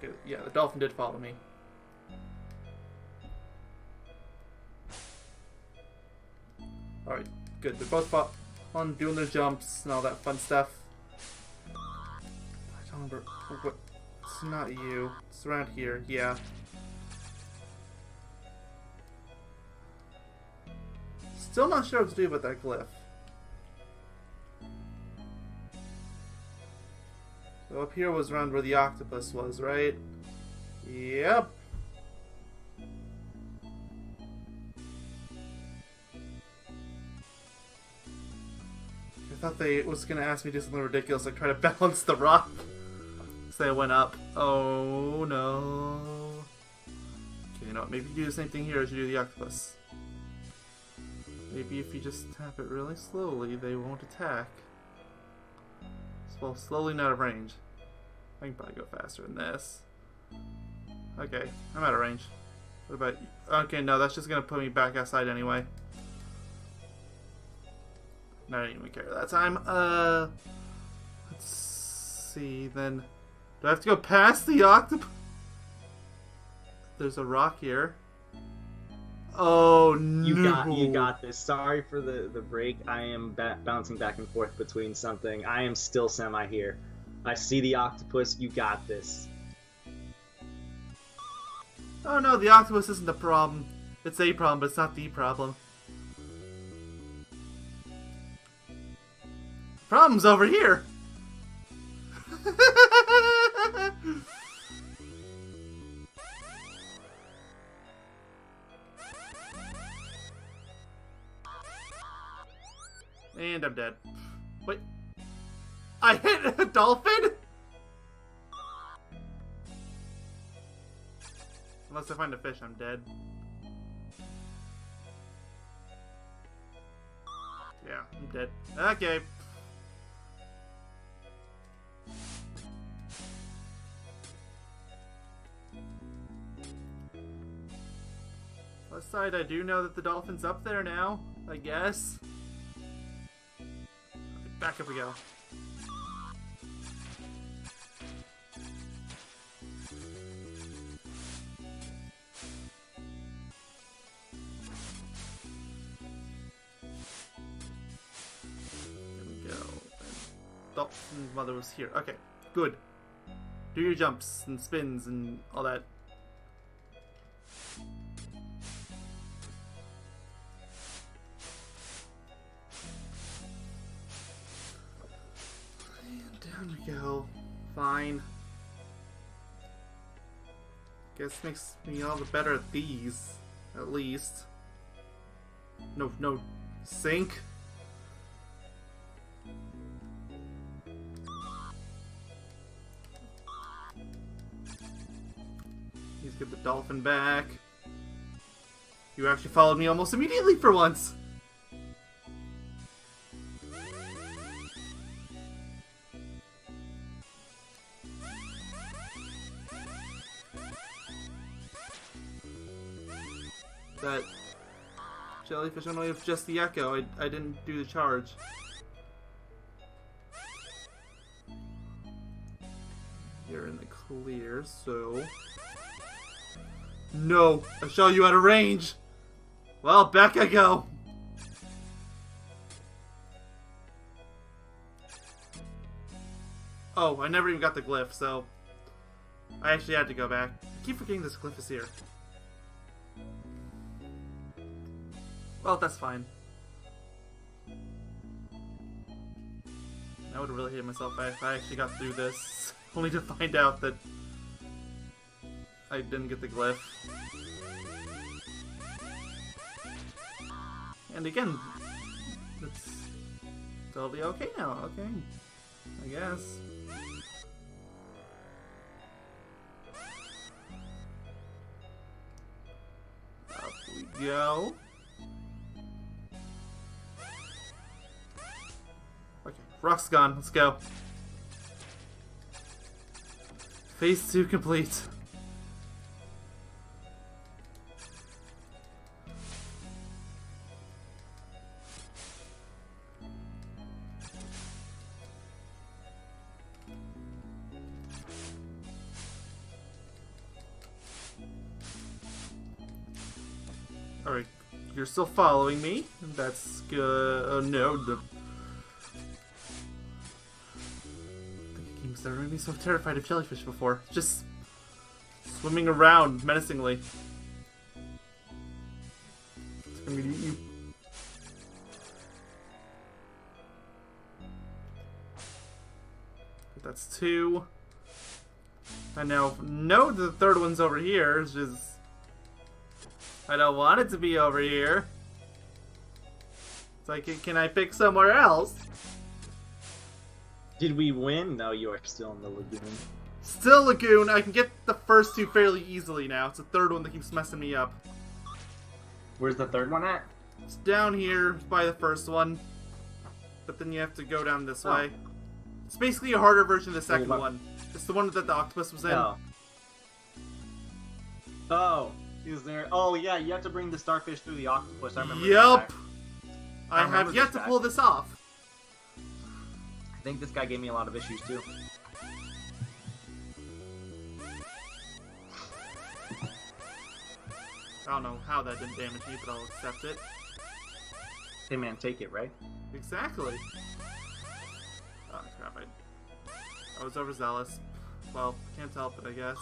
Okay, yeah, the dolphin did follow me. Alright, good. They're both on doing their jumps and all that fun stuff. I don't remember what. It's not you. It's around here. Yeah. Still not sure what to do about that glyph. So up here was around where the octopus was, right? Yep. I thought they was gonna ask me to do something ridiculous, like try to balance the rock. So I went up. Oh no. Okay, you know what? Maybe you do the same thing here as you do the octopus. Maybe if you just tap it really slowly, they won't attack. Well, slowly and out of range. I can probably go faster than this. Okay, I'm out of range. What about you? Okay, no, that's just gonna put me back outside anyway. No, I didn't even care that time. Let's see, then. Do I have to go past the octopus? There's a rock here. Oh, no. You got this. Sorry for the break. I am bouncing back and forth between something. I am still semi here. I see the octopus. You got this. Oh no, the octopus isn't the problem. It's a problem, but it's not the problem. Problem's over here. And I'm dead. Wait. I hit a dolphin? Unless I find a fish, I'm dead. Yeah, I'm dead. Okay. Plus side, I do know that the dolphin's up there now, I guess. Back up we go. There we go. Dolphin's mother was here. Okay, good. Do your jumps and spins and all that. Down we go. Fine. Guess makes me all the better at these, at least. No, sink. Please get the dolphin back. You actually followed me almost immediately for once. That jellyfish only have just the echo. I didn't do the charge. You're in the clear, so No, I saw you out of range. Well, back I go. Oh, I never even got the glyph, so I actually had to go back. I keep forgetting this glyph is here. Well, that's fine. I would have really hated myself if I actually got through this, only to find out that I didn't get the glyph. And again, it's totally okay now, okay? I guess. Up we go. Okay, rock's gone, let's go. Phase 2 complete. Alright, you're still following me. That's good. Oh no, the games that made me so terrified of jellyfish before. Just swimming around menacingly. It's gonna eat you. That's 2. I now know the third one's over here. It's just I don't want it to be over here. It's like, can I pick somewhere else? Did we win? No, you are still in the lagoon. Still lagoon. I can get the first 2 fairly easily now. It's the third one that keeps messing me up. Where's the third one at? It's down here by the first one. But then you have to go down this way. It's basically a harder version of the second one. It's the one that the octopus was in. Oh. Is there? Oh yeah, you have to bring the starfish through the octopus. I remember. Yup. I have yet to pull this off. I think this guy gave me a lot of issues too. I don't know how that didn't damage me, but I'll accept it. Hey man, take it, right? Exactly. Oh crap! I was overzealous. Well, can't help it, I guess.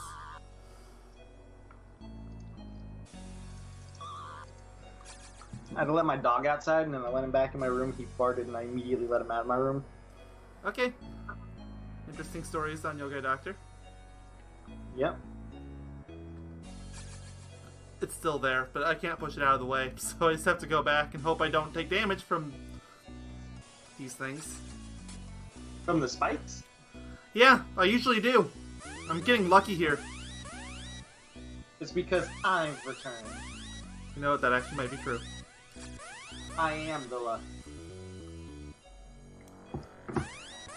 I had to let my dog outside, and then I let him back in my room. He farted, and I immediately let him out of my room. Okay. Interesting stories on Yogaidr. Yep. It's still there, but I can't push it out of the way, so I just have to go back and hope I don't take damage from these things. From the spikes? Yeah, I usually do. I'm getting lucky here. It's because I've returned. You know what, that actually might be true. I am the luck.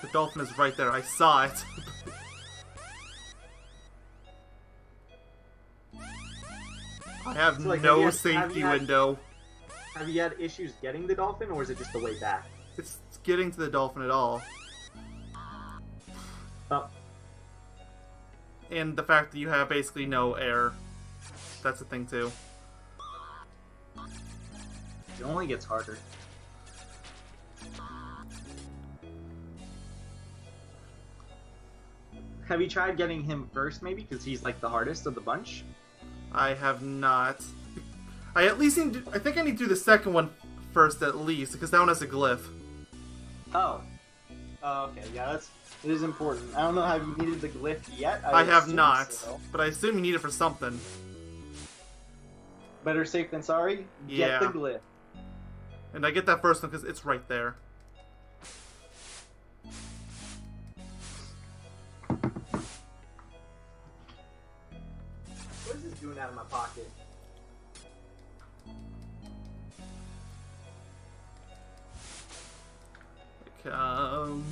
The dolphin is right there, I saw it. I have So, like, no safety window. Have you had issues getting the dolphin, or is it just the way back? It's getting to the dolphin at all. Oh. And the fact that you have basically no air. That's a thing too. It only gets harder. Have you tried getting him first, maybe? Because he's like the hardest of the bunch? I have not. I at least need to, I think I need to do the second one first at least, because that one has a glyph. Oh. Oh, okay. Yeah, it is important. I don't know, have you needed the glyph yet? I have not, so. but I assume you need it for something. Better safe than sorry? Yeah. Get the glyph. And I get that first one because it's right there. What is this doing out of my pocket?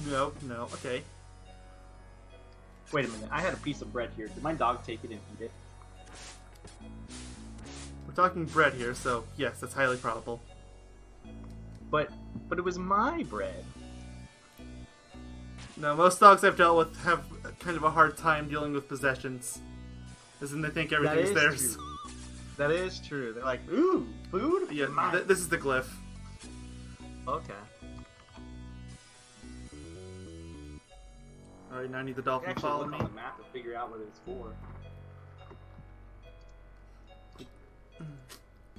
Nope, no, okay. Wait a minute, I had a piece of bread here. Did my dog take it and eat it? We're talking bread here, so yes, that's highly probable. But it was my bread. No, most dogs I've dealt with have kind of a hard time dealing with possessions. As in they think everything's theirs. True. That is true. They're like, ooh, food? Yeah, Mine. this is the glyph. Okay. Alright, now I need the dolphin to Actually follow look me. on the map to figure out what it's for.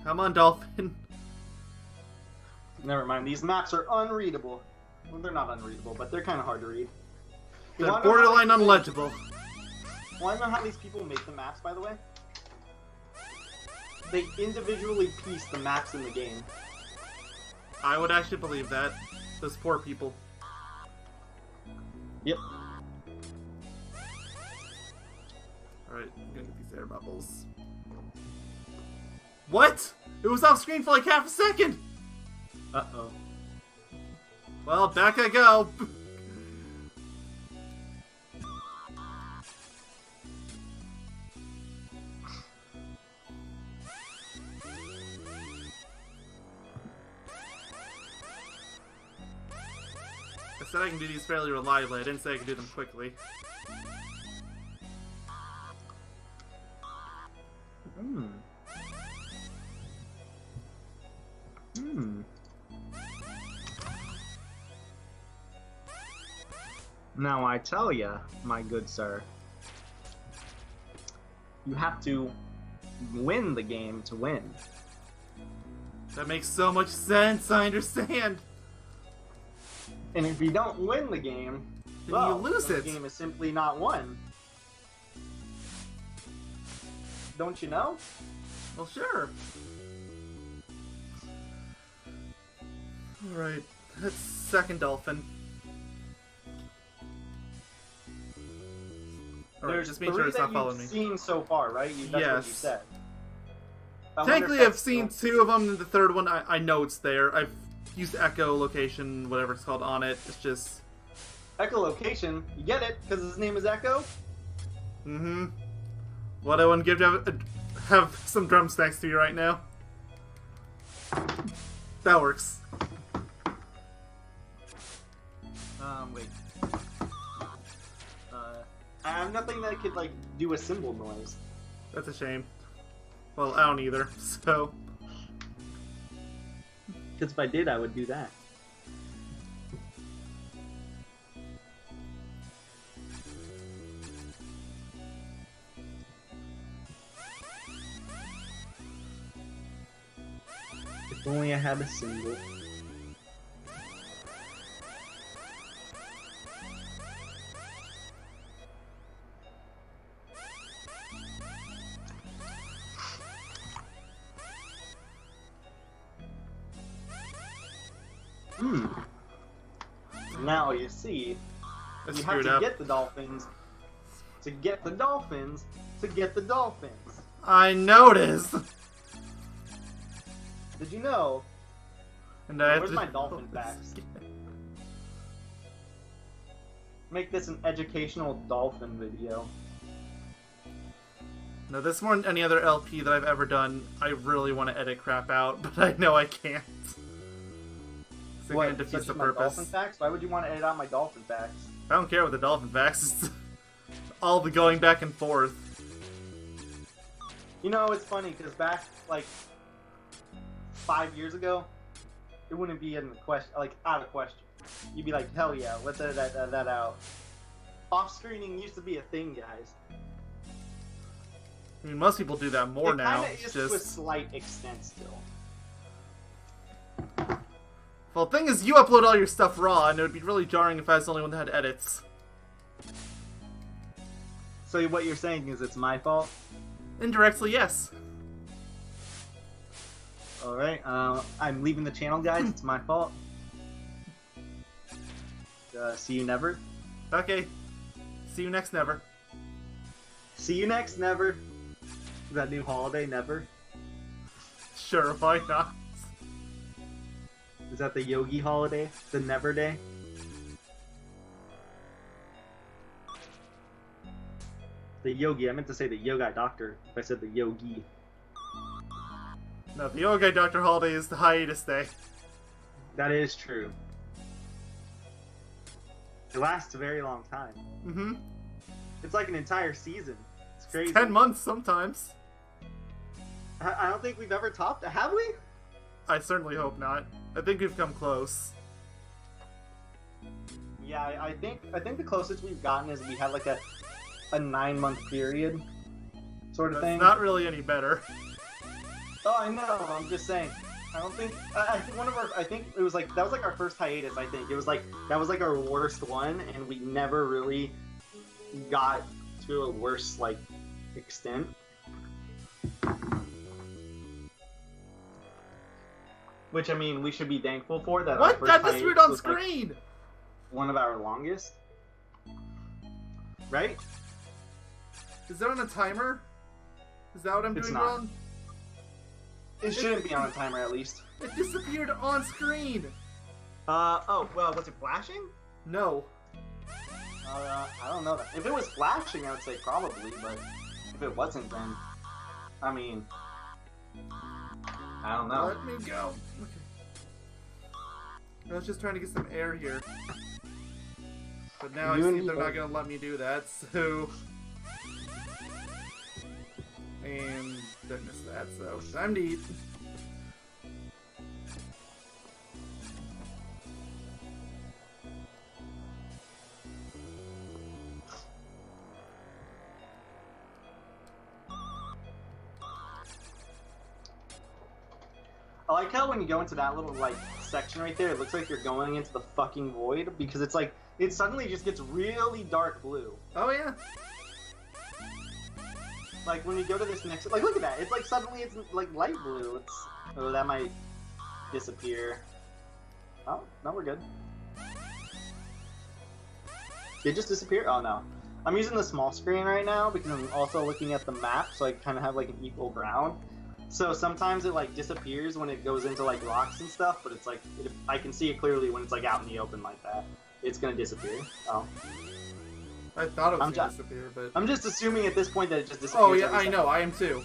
Come on, dolphin. Never mind, these maps are unreadable. Well, they're not unreadable, but they're kind of hard to read. They're borderline unlegible. Want to know how these people make the maps, by the way? They individually piece the maps in the game. I would actually believe that. Those poor people. Yep. Alright, I'm gonna get these air bubbles. What? It was off screen for like half a second! Uh-oh. Well, back I go. I said I can do these fairly reliably. I didn't say I could do them quickly. Now I tell ya, my good sir, you have to win the game to win. That makes so much sense. I understand. And if you don't win the game, Then well, you lose the it. game is simply not won. Don't you know? Well, sure. Alright, that's second dolphin. Alright, There's just make three sure it's that not following me. you've seen so far, right? That's what you Yes. said. I wonder Technically, if I've that's seen still- two of them, and the third one, I know it's there. I've used echolocation, whatever it's called, on it. It's just... Echolocation. You get it, because his name is Echo? Mm-hmm. What I wouldn't give to have some drum stacks to you right now. That works. Wait. I have nothing that could, like, do a cymbal noise. That's a shame. Well, I don't either, so... Because if I did, I would do that. If only I had a cymbal. Now you see, That's you have screwed to up. get the dolphins, to get the dolphins, to get the dolphins. I noticed! Did you know? And I have Where's to... my dolphin facts? Make this an educational dolphin video. No, this more than any other LP that I've ever done. I really want to edit crap out, but I know I can't. So it kind of defeats such the as my purpose. dolphin facts? Why would you want to edit out my dolphin facts? I don't care what the dolphin facts. It's all the going back and forth. You know, it's funny because back like 5 years ago, it wouldn't be in the question, like out of question. You'd be like, hell yeah, let's edit that out. Off-screening used to be a thing, guys. I mean, most people do that more now. It It's kinda is to a just... slight extent still. Well, the thing is, you upload all your stuff raw, and it would be really jarring if I was the only one that had edits. So what you're saying is it's my fault? Indirectly, yes. Alright, I'm leaving the channel, guys. It's my fault. See you never. Okay. See you next never. See you next, never. Is that new holiday, never? Sure, why not? Is that the Yogi holiday? The Never Day? The Yogi. I meant to say the Yoga Doctor. If I said the Yogi. No, the Yogaidr Dr. Holiday is the hiatus day. That is true. It lasts a very long time. Mm-hmm. It's like an entire season. It's crazy. 10 months sometimes. I don't think we've ever topped it. Have we? I certainly hope not. I think we've come close. Yeah, I think the closest we've gotten is we had like a 9-month period sort of That's thing. not really any better. Oh, I know. I'm just saying. I don't think. I think one of our. I think it was like that was like our first hiatus. I think it was like that was like our worst one, and we never really got to a worse like extent. Which I mean, we should be thankful for that. What? That hiatus disappeared on was, like, screen! one of our longest, right? Is that on a timer? Is that what I'm It's doing not. wrong? It shouldn't be on a timer at least. It disappeared on screen! Oh, well, was it flashing? No. I don't know that. If it was flashing, I would say probably, but if it wasn't, then, I mean, I don't know. Let me go. Okay. I was just trying to get some air here. But now I see they're not going to let me do that, so... And didn't miss that, so time to eat. I like how when you go into that little, like, section right there, it looks like you're going into the fucking void, because it's like, it suddenly just gets really dark blue. Oh yeah. Like, when you go to this next, like, look at that, it's like, suddenly it's, like, light blue. It's, oh, that might disappear. Oh, no, we're good. Did it just disappear? Oh, no. I'm using the small screen right now, because I'm also looking at the map, so I kind of have, like, an equal ground. So sometimes it like disappears when it goes into like rocks and stuff, but it's like I can see it clearly when it's like out in the open like that. It's gonna disappear. Oh, I thought it was going to disappear, but... I'm just assuming at this point that it just disappears. Oh yeah, I know, I am too.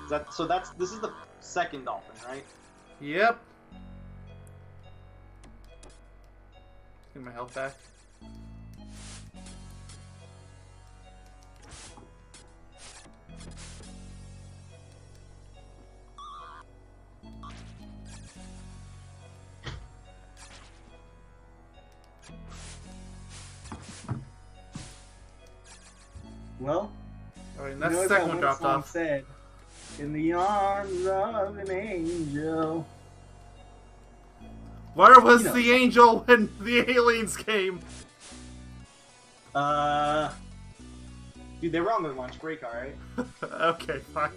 So this is the second dolphin, right? Yep. Get my health back. Well, Alright, that's the second one dropped off. Said, in the arms of an angel. Where was You know. the angel when the aliens came? Dude, they were on their lunch break, alright? Okay, fine.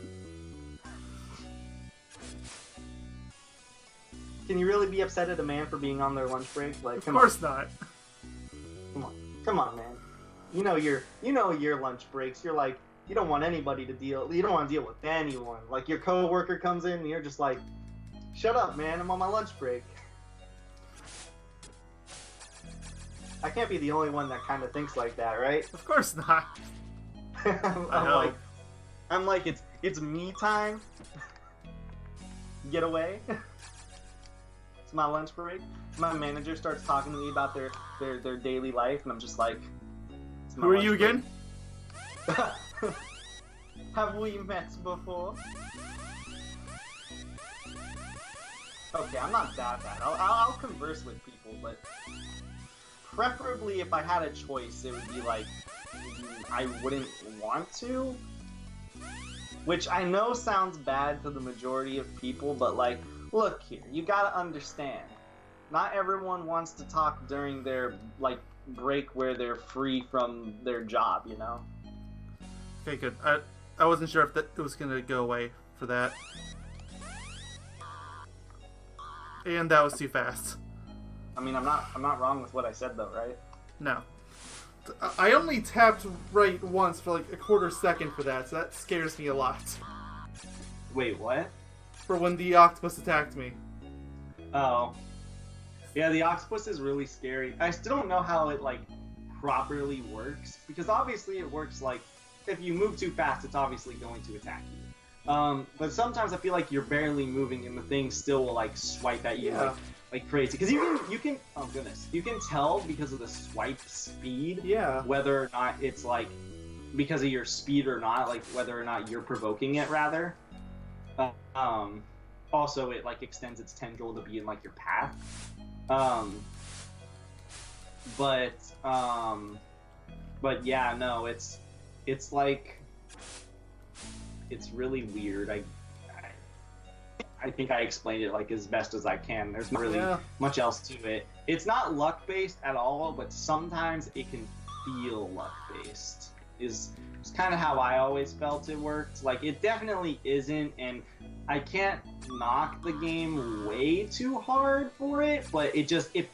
Can you really be upset at a man for being on their lunch break? Like, Of come course not. Come on, man. You know your lunch breaks. You're like, you don't want anybody to deal. You don't want to deal with anyone. Like your coworker comes in, and you're just like, shut up, man. I'm on my lunch break. I can't be the only one that kind of thinks like that, right? Of course not. I'm like, it's me time. Get away. It's my lunch break. My manager starts talking to me about their daily life, and I'm just like, it's my Who are lunch you break. again? Have we met before? Okay, I'm not that bad. I'll converse with people, but preferably if I had a choice, it would be like I wouldn't want to. Which I know sounds bad to the majority of people, but like, look here, you gotta understand. Not everyone wants to talk during their like break where they're free from their job, you know? Okay, good. I wasn't sure if it was gonna go away for that. And that was too fast. I mean, I'm not wrong with what I said though, right? No. I only tapped right once for like a quarter second for that, so that scares me a lot. Wait, what? For when the octopus attacked me. Oh. Yeah, the octopus is really scary. I still don't know how it, like, properly works. Because obviously it works, like, if you move too fast, it's obviously going to attack you. But sometimes I feel like you're barely moving and the thing still will, like, swipe at you like crazy. Because you can, oh goodness, you can tell because of the swipe speed Yeah. whether or not it's, like, because of your speed or not, like whether or not you're provoking it, rather. Also, it like extends its tendril to be in like your path. But yeah, no, it's like it's really weird. I think I explained it like as best as I can. There's not really much else to it. It's not luck based at all, but sometimes it can feel luck based. Is kind of how I always felt it worked. Like it definitely isn't, and I can't knock the game way too hard for it, but it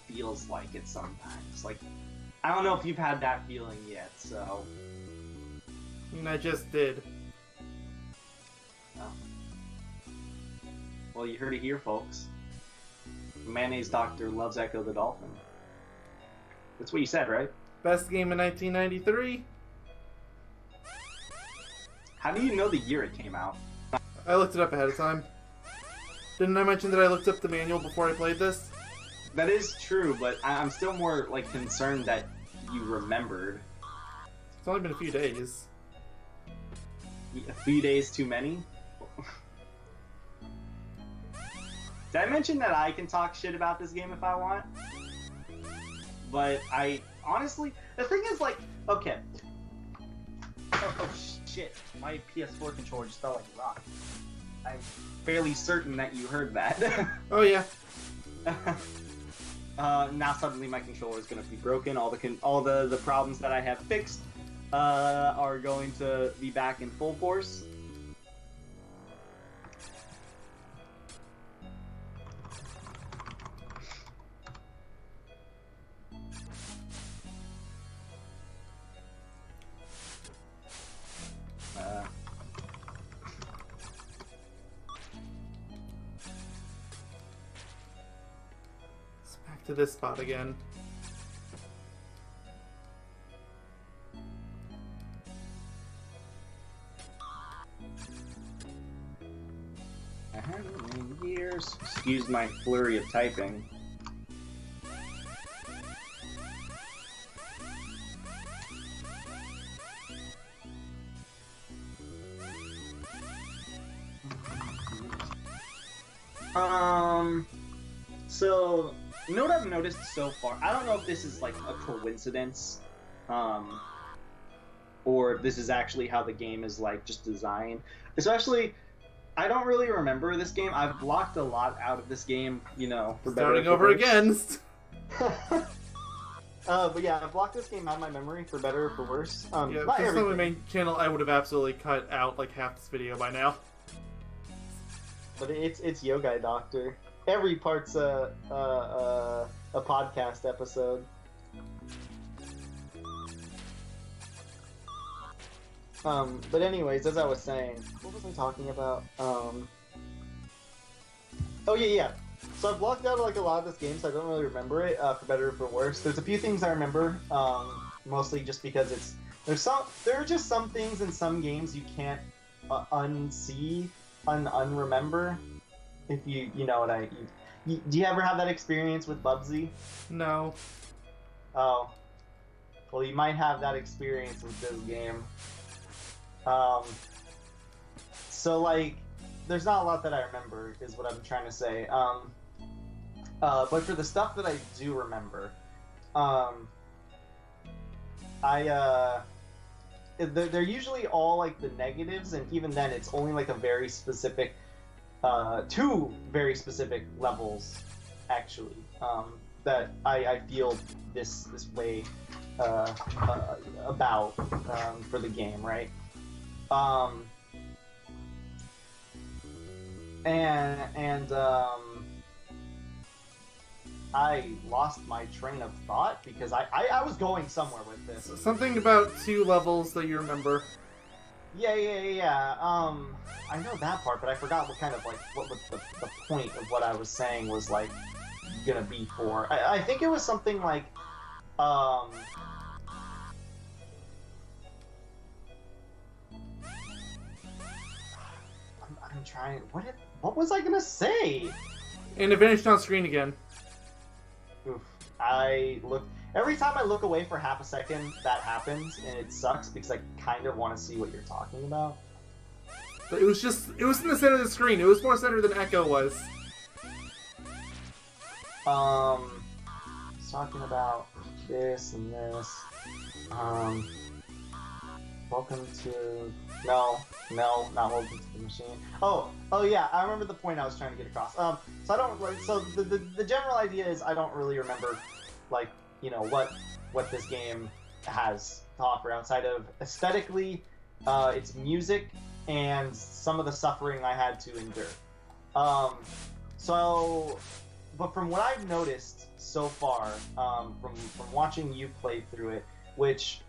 feels like it sometimes. Like I don't know if you've had that feeling yet, so. And I just did. Oh. Well, you heard it here, folks. The Mayonnaise Doctor loves Ecco the Dolphin. That's what you said, right? Best game in 1993. How do you know the year it came out? I looked it up ahead of time. Didn't I mention that I looked up the manual before I played this? That is true, but I'm still more like concerned that you remembered. It's only been a few days. A few days too many? Did I mention that I can talk shit about this game if I want? But I honestly, the thing is like, okay. Oh shit, my PS4 controller just felt like a rock. I'm fairly certain that you heard that. Oh yeah. Now suddenly my controller is going to be broken. All the problems that I have fixed are going to be back in full force. To this spot again. I haven't in years. Excuse my flurry of typing. So, you know what I've noticed so far? I don't know if this is like a coincidence, or if this is actually how the game is like just designed. Especially, I don't really remember this game. I've blocked a lot out of this game, you know, for better or Starting for over worse. again. But yeah, I've blocked this game out of my memory for better or for worse. Yeah, not if this was everything. on the main channel, I would have absolutely cut out like half this video by now. But it's Yogaidr Doctor. Every part's a podcast episode. But anyways, as I was saying, what was I talking about? Oh yeah. So I've blocked out like a lot of this game, so I don't really remember it for better or for worse. There's a few things I remember, mostly just because there are just some things in some games you can't unremember. If you know what do you ever have that experience with Bubsy? No. Oh. Well, you might have that experience with this game. So, like, there's not a lot that I remember, is what I'm trying to say. But for the stuff that I do remember, they're usually all, like, the negatives, and even then, it's only, like, a very specific, two very specific levels, actually, that I feel this way about for the game, right? I lost my train of thought because I was going somewhere with this. Something about 2 levels that you remember. Yeah. I know that part, but I forgot what was the point of what I was saying was like gonna be for. I think it was something like I'm trying. What was I gonna say? And it vanished on screen again. Oof. I looked. Every time I look away for half a second, that happens, and it sucks because I kind of want to see what you're talking about. But it was in the center of the screen. It was more center than Echo was. It's talking about this and this. Welcome to... No, not welcome to the machine. Oh yeah, I remember the point I was trying to get across. So I don't, like, so the general idea is I don't really remember, like, you know, what this game has to offer outside of aesthetically, its music, and some of the suffering I had to endure. But from what I've noticed so far, from watching you play through it, which,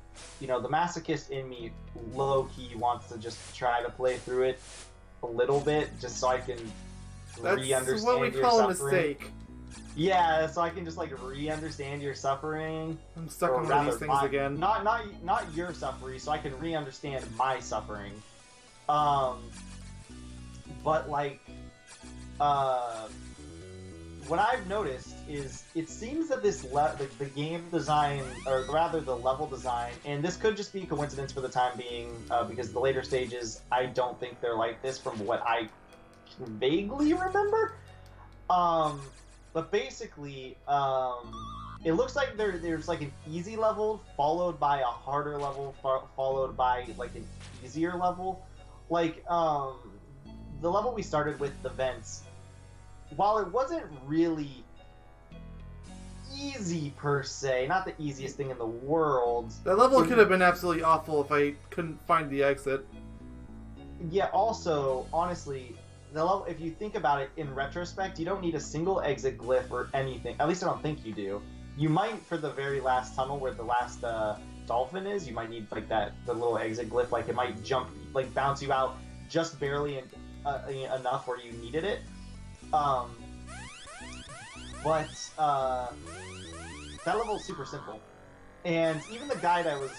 you know, the masochist in me low-key wants to just try to play through it a little bit, just so I can re-understand That's what we call a mistake. Yeah, so I can just, like, re-understand your suffering. I'm stuck on one of these things again. Not your suffering, so I can re-understand my suffering. But, like, what I've noticed is it seems that this the game design, or rather the level design, and this could just be coincidence for the time being, because the later stages, I don't think they're like this from what I vaguely remember. But basically, it looks like there's like an easy level followed by a harder level followed by like an easier level. Like, the level we started with, the vents, while it wasn't really easy per se, not the easiest thing in the world. That level could have been absolutely awful if I couldn't find the exit. Yeah, also, honestly, the level, if you think about it in retrospect, you don't need a single exit glyph or anything. At least I don't think you do. You might for the very last tunnel where the last dolphin is, you might need like the little exit glyph, like it might jump, like bounce you out just barely enough where you needed it. But that level is super simple. And even the guide I was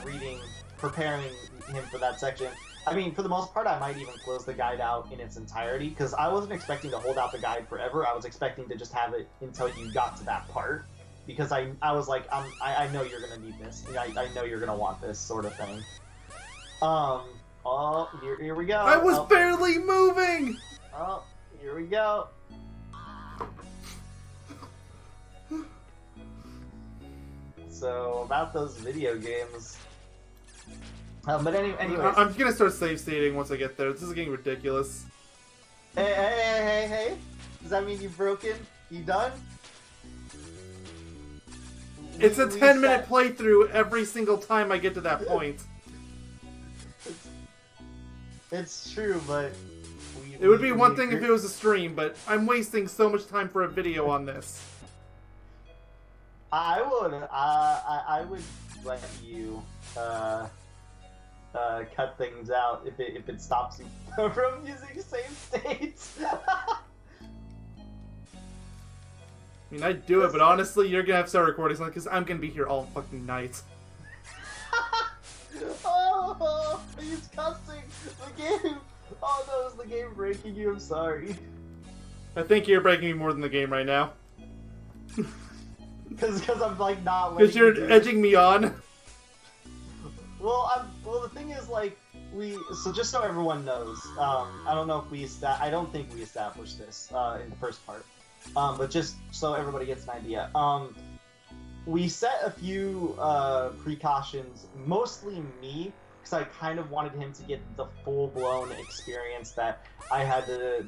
reading, preparing him for that section, I mean, for the most part, I might even close the guide out in its entirety, because I wasn't expecting to hold out the guide forever. I was expecting to just have it until you got to that part, because I was like, I know you're going to need this. I know you're going to want this sort of thing. Oh, here we go. I was barely moving! Oh, here we go. So, about those video games. But anyways. I'm gonna start save stating once I get there. This is getting ridiculous. Hey. Does that mean you've broken? You done? It's a 10-minute playthrough every single time I get to that point. It's true, but... It would be one thing if it was a stream, but I'm wasting so much time for a video on this. I would let you cut things out if it stops you from using save states. I mean, I'd do it, but honestly, you're gonna have to start recording something because I'm gonna be here all fucking night. Oh, he's cussing the game. Oh no, is the game breaking you? I'm sorry. I think you're breaking me more than the game right now. Because I'm like not. Because you're edging me on. Well, the thing is, like, so just so everyone knows, I don't know if I don't think we established this in the first part, but just so everybody gets an idea, we set a few precautions, mostly me, because I kind of wanted him to get the full-blown experience that I had to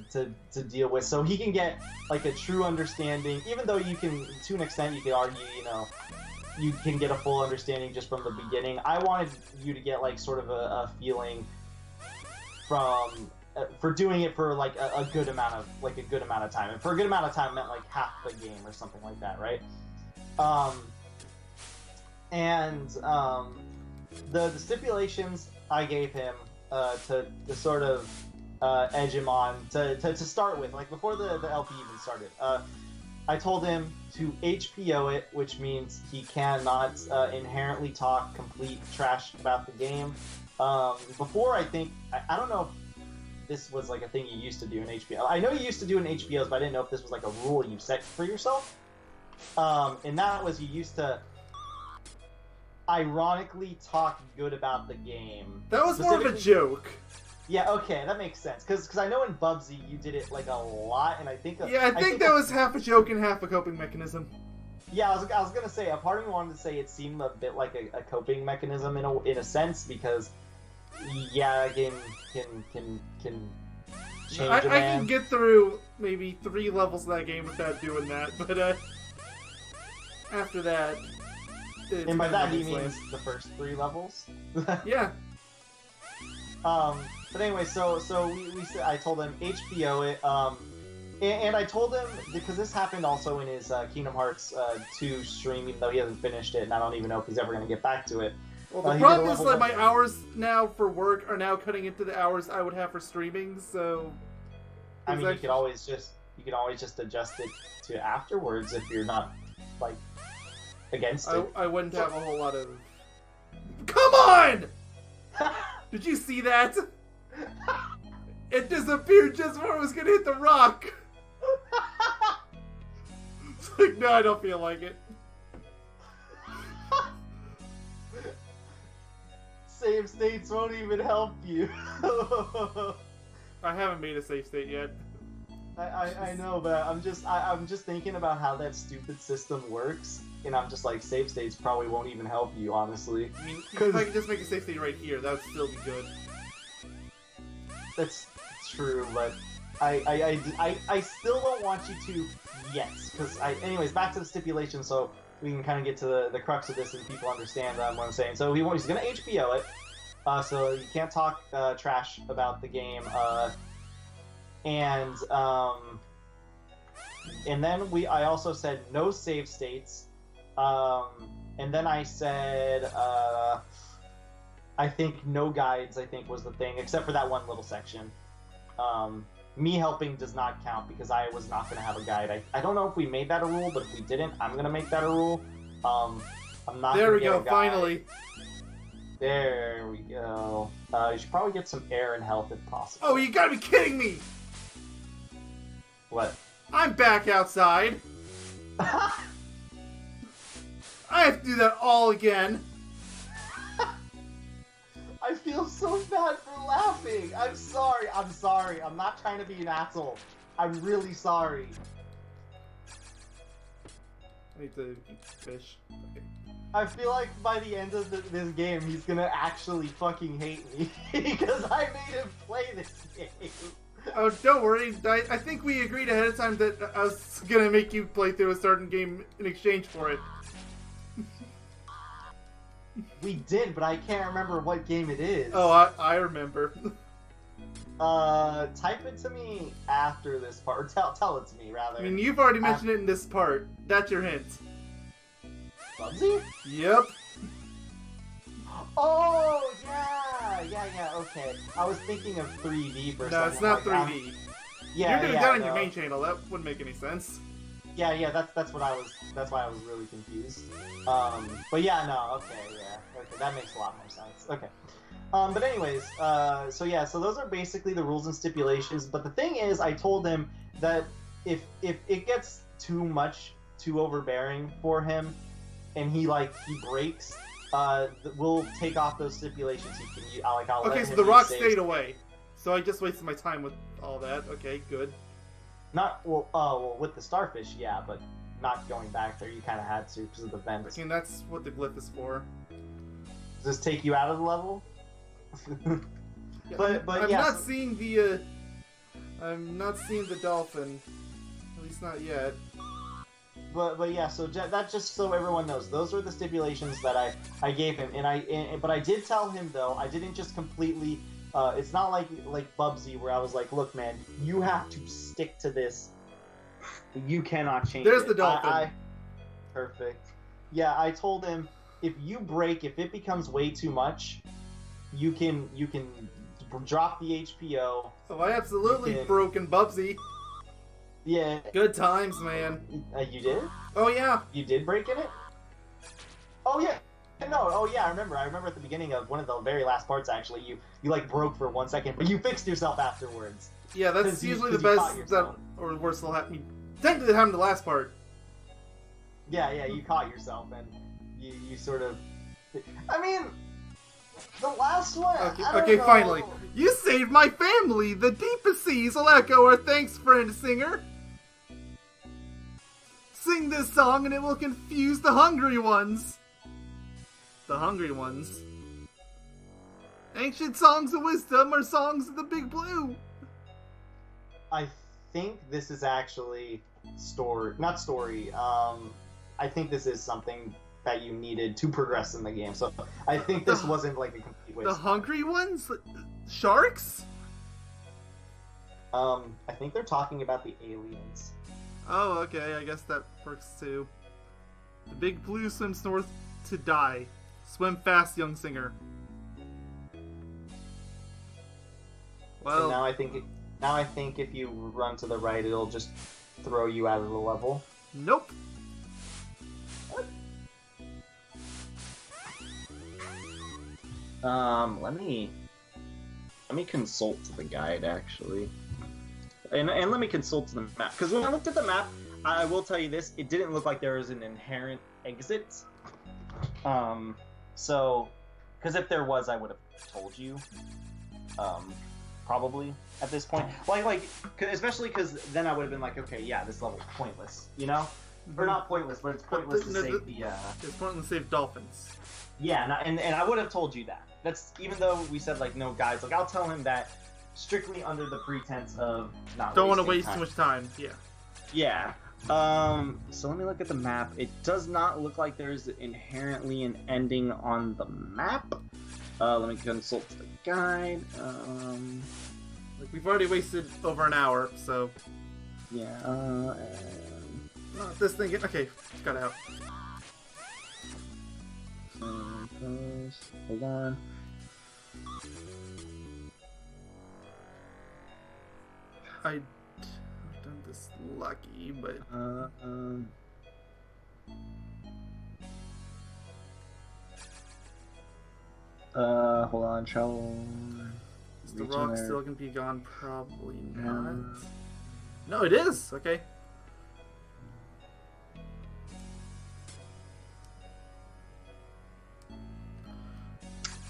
deal with, so he can get like a true understanding. Even though you can, to an extent, you could argue, you know, you can get a full understanding just from the beginning. I wanted you to get like sort of a feeling from for doing it for like a good amount of time, and for a good amount of time meant like half the game or something like that, right? The stipulations I gave him to sort of edge him on to start with, like before the LP even started, I told him to HPO it, which means he cannot inherently talk complete trash about the game. Before, I think, I don't know if this was like a thing you used to do in HPO. I know you used to do in HPOs, but I didn't know if this was like a rule you set for yourself. And that was, you used to ironically talk good about the game. That was more of a joke. Yeah, okay, that makes sense. Because I know in Bubsy you did it like a lot, and I think... Yeah, I think that was half a joke and half a coping mechanism. Yeah, I was gonna say, a part of me wanted to say it seemed a bit like a coping mechanism in a sense, because, yeah, a game can change a man. I can get through maybe 3 levels of that game without doing that, but after that... And by that he means the first 3 levels? Yeah. But anyway, so I told him HPO it, and I told him, because this happened also in his Kingdom Hearts 2 stream, even though he hasn't finished it, and I don't even know if he's ever going to get back to it. Well, the problem is that my hours now for work are now cutting into the hours I would have for streaming, so... I mean, you can always just adjust it to afterwards if you're not, like, against it. I wouldn't have a whole lot of... Come on! Did you see that? It disappeared just before I was gonna hit the rock! It's like, no, I don't feel like it. Save states won't even help you. I haven't made a save state yet. I know, but I'm just thinking about how that stupid system works, and I'm just like, save states probably won't even help you, honestly. I mean, if I could just make a save state right here, that would still be good. That's true, but I still don't want you to yet, because anyways, back to the stipulation, so we can kind of get to the crux of this and people understand what I'm saying. So he's gonna HPO it, so you can't talk trash about the game, and then I also said no save states, and then I said I think no guides, I think was the thing, except for that one little section. Me helping does not count because I was not going to have a guide. I don't know if we made that a rule, but if we didn't, I'm going to make that a rule. I'm not There gonna we get go, a guide. finally. There we go. You should probably get some air and health if possible. Oh, you gotta be kidding me! What? I'm back outside. I have to do that all again. I feel so bad for laughing. I'm sorry. I'm not trying to be an asshole. I'm really sorry. I need to eat fish. Okay. I feel like by the end of this game, he's gonna actually fucking hate me because I made him play this game. Oh, don't worry. I think we agreed ahead of time that I was gonna make you play through a certain game in exchange for it. We did, but I can't remember what game it is. Oh, I remember. Type it to me after this part. Or tell it to me, rather. I mean, you've already mentioned it in this part. That's your hint. Bubsy? Yep. Oh, yeah, okay. I was thinking of 3D for a second. No, it's not like, 3D. Yeah, you could have yeah, done it on no. your main channel. That wouldn't make any sense. Yeah, that's why I was really confused. But yeah, no, okay, that makes a lot more sense. Okay. But anyways, so those are basically the rules and stipulations, but the thing is, I told him that if it gets too overbearing for him, and he breaks, we'll take off those stipulations. I'll let Okay, him so the use rock saves. stayed away. So I just wasted my time with all that. Okay, good. Well, with the starfish, yeah, but not going back there. You kind of had to because of the vents. I mean, that's what the glyph is for. Does this take you out of the level? Yeah, but I'm yeah, not seeing the. I'm not seeing the dolphin. At least not yet. But yeah, so that just so everyone knows, those were the stipulations that I gave him, but I did tell him though, I didn't just completely. It's not like Bubsy where I was like, look, man, you have to stick to this. You cannot change. There's it. the dolphin. Perfect. Yeah, I told him if it becomes way too much, you can drop the HPO. Oh, I absolutely broken Bubsy. Yeah. Good times, man. You did? Oh yeah. You did break in it? Oh yeah. No. Oh yeah. I remember at the beginning of one of the very last parts. Actually, you broke for 1 second, but you fixed yourself afterwards. Yeah, that's usually the best or worst that'll happen. Technically, it happened the last part. Yeah. You caught yourself, and you sort of I mean, the last one. Okay, I don't okay, know. finally. You saved my family! The deepest seas will echo our thanks, friend singer! Sing this song and it will confuse the hungry ones! The hungry ones? Ancient songs of wisdom are songs of the Big Blue! I think this is actually not story. I think this is something that you needed to progress in the game. So I think this wasn't like a complete waste. The hungry ones? Sharks? I think they're talking about the aliens. Oh, okay, I guess that works too. The Big Blue swims north to die. Swim fast, young singer. Well, And now I think if you run to the right, it'll just throw you out of the level. nope. What? Let me consult the guide actually, and let me consult the map, because when I looked at the map, I will tell you this: it didn't look like there was an inherent exit. So, because if there was, I would have told you. Probably at this point, especially because then I would have been like, okay, yeah, this level's pointless, you know, or not pointless, but it's pointless to save the. It's pointless to save dolphins. Yeah, and I would have told you that. That's even though we said like no guides. Like I'll tell him that strictly under the pretense of not. Don't want to wasting waste too much time. Yeah. Yeah. So let me look at the map. It does not look like there's inherently an ending on the map. Let me consult the guide. Like we've already wasted over an hour, so. Yeah. Not this thing. Okay, got out. Hold on. I've done this lucky, but hold on, travel. is the rock still gonna be gone? Probably not. No, it is. Okay.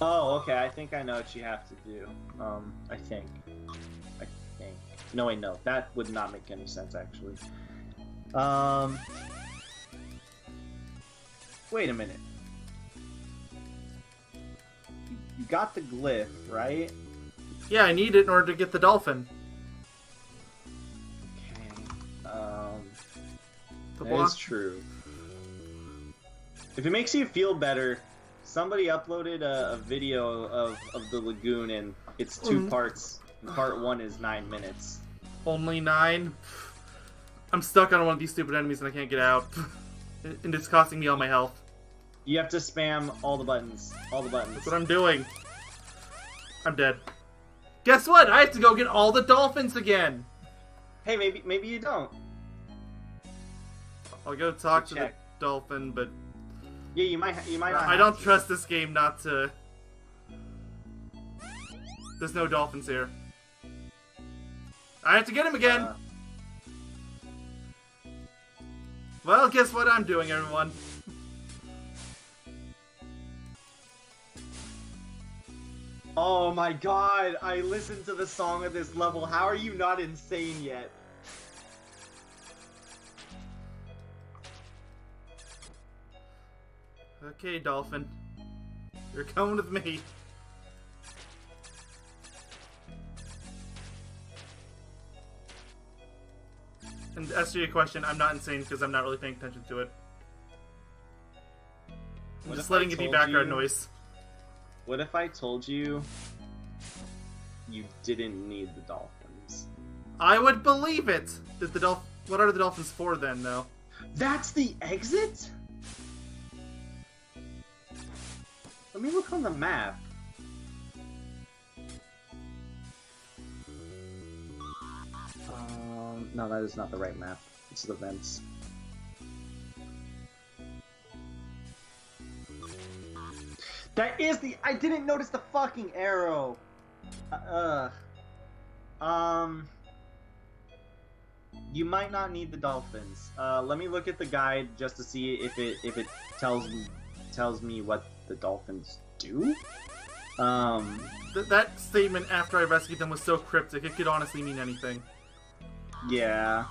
Oh, okay. I think I know what you have to do. I think. No, wait, no. That would not make any sense, actually. Wait a minute. You got the glyph, right? Yeah, I need it in order to get the dolphin. Okay. The That block. is true. If it makes you feel better, somebody uploaded a video of the lagoon, and it's two parts. And part 1 is 9 minutes. Only 9. I'm stuck on one of these stupid enemies and I can't get out. And it's costing me all my health. You have to spam all the buttons. All the buttons. That's what I'm doing. I'm dead. Guess what? I have to go get all the dolphins again. Hey, maybe you don't. I'll go talk to the Check. dolphin, but Yeah, you might not. I have don't to. trust this game not to. There's no dolphins here. I have to get him again. Well, guess what I'm doing, everyone. Oh my god, I listened to the song of this level. How are you not insane yet? Okay, dolphin. You're coming with me. And to answer your question, I'm not insane because I'm not really paying attention to it. I'm What just if I letting it be told background you- noise. What if I told you you didn't need the dolphins? I would believe it. That the What are the dolphins for then, though? That's the exit? Let me look on the map. No, that is not the right map. It's the vents. That is the. I didn't notice the fucking arrow. You might not need the dolphins. Let me look at the guide just to see if it tells me what the dolphins do. That statement after I rescued them was so cryptic, it could honestly mean anything. Yeah.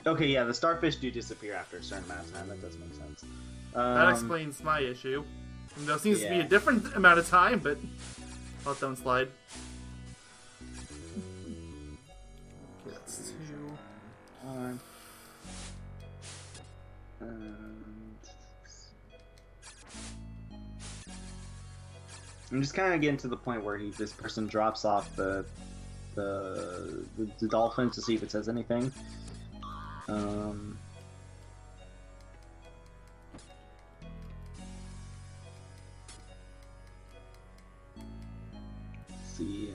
Okay, yeah, the starfish do disappear after a certain amount of time. That does make sense. That explains my issue. And there seems to be a Yeah. different amount of time, but I'll let that one slide. Okay, that's 2. I'm just kind of getting to the point where this person drops off the dolphin to see if it says anything. Let's see.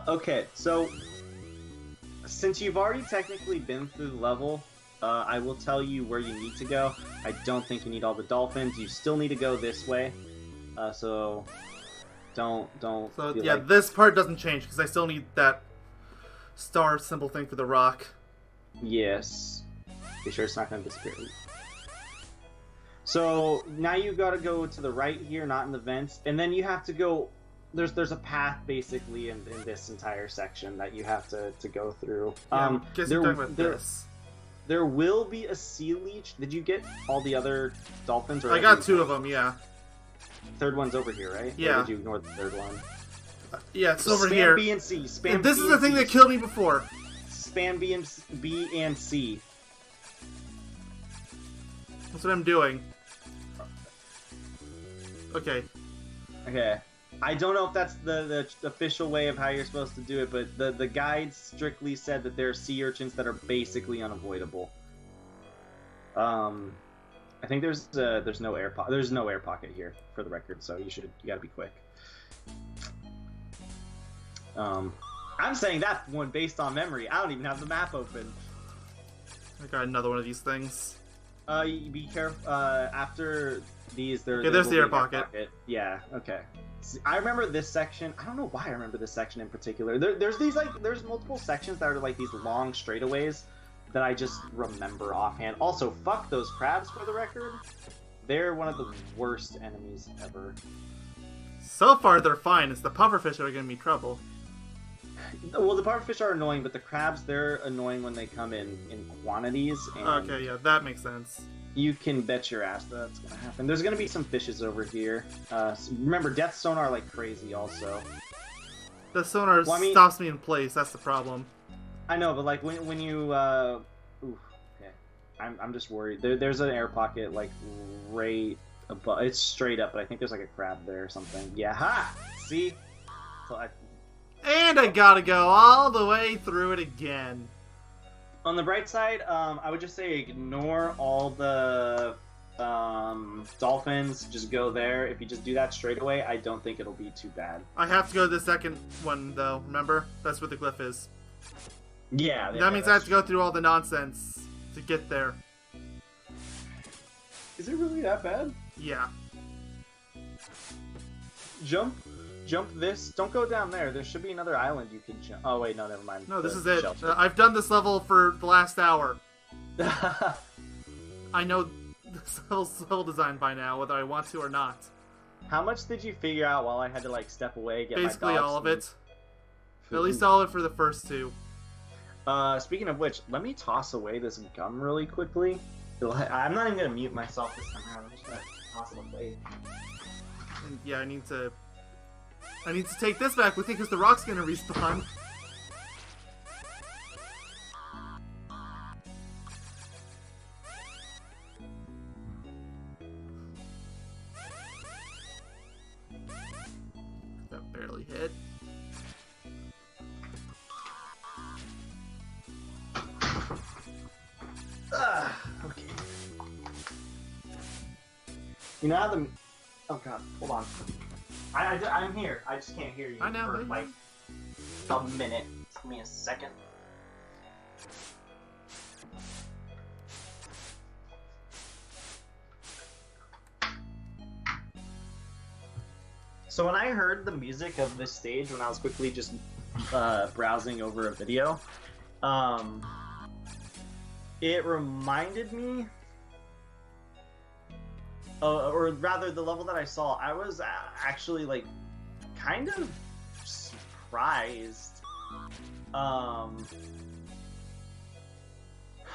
Okay, so since you've already technically been through the level, I will tell you where you need to go. I don't think you need all the dolphins. You still need to go this way. So don't. So feel yeah, like... this part doesn't change because I still need that star symbol thing for the rock. Yes. Be sure it's not going to disappear. So now you got to go to the right here, not in the vents, and then you have to go. There's a path basically in this entire section that you have to go through. Yeah, guess you're talking about this. There will be a sea leech. Did you get all the other dolphins? Or I got 2 of them, yeah. Third one's over here, right? Yeah. Or did you ignore the third one? Yeah, it's over Spam here. B and C. Spam And this B is the and thing C. that killed me before. Spam B and C. That's what I'm doing. Okay. Okay. I don't know if that's the official way of how you're supposed to do it, but the guide strictly said that there are sea urchins that are basically unavoidable. I think there's no air pocket here for the record, so you gotta be quick. I'm saying that one based on memory. I don't even have the map open. I got another one of these things. You be careful. After these, Okay, there's the air pocket. Yeah. Okay. I remember this section. I don't know why I remember this section in particular. There's multiple sections that are like these long straightaways that I just remember offhand. Also, fuck those crabs for the record. They're one of the worst enemies ever. So far, they're fine. It's the pufferfish that are giving me trouble. Well, the pufferfish are annoying, but the crabs, they're annoying when they come in quantities. And Okay, yeah, that makes sense. you can bet your ass that's gonna happen. There's gonna be some fishes over here. Remember, death sonar like crazy also. The sonar stops me in place, that's the problem. I know, but like when you ooh, okay. I'm just worried. There's an air pocket like right above. It's straight up, but I think there's like a crab there or something. Yeah, ha! See? So And I gotta go all the way through it again. on the bright side, I would just say ignore all the dolphins. Just go there. If you just do that straight away, I don't think it'll be too bad. I have to go to the second one, though. Remember? That's what the glyph is. Yeah. That means I have to go through all the nonsense to get there. Is it really that bad? Yeah. Jump this. Don't go down there. There should be another island you can jump. Oh wait, no, never mind. No, this The is it. shelter. I've done this level for the last hour. I know this level's level design by now, whether I want to or not. How much did you figure out while I had to like step away? Get Basically my dogs all of some it. food? At least all of it for the first 2. Speaking of which, let me toss away this gum really quickly. I'm not even gonna mute myself this time around. I'm just gonna toss it away. And yeah, I need to take this back with me because the rock's gonna respawn. That barely hit. Okay. You know how the... Oh god, hold on. I'm here. I just can't hear you I know. for like a minute. Give me a second. So when I heard the music of this stage, when I was quickly just browsing over a video, it reminded me, or rather the level that I saw, I was actually like kind of surprised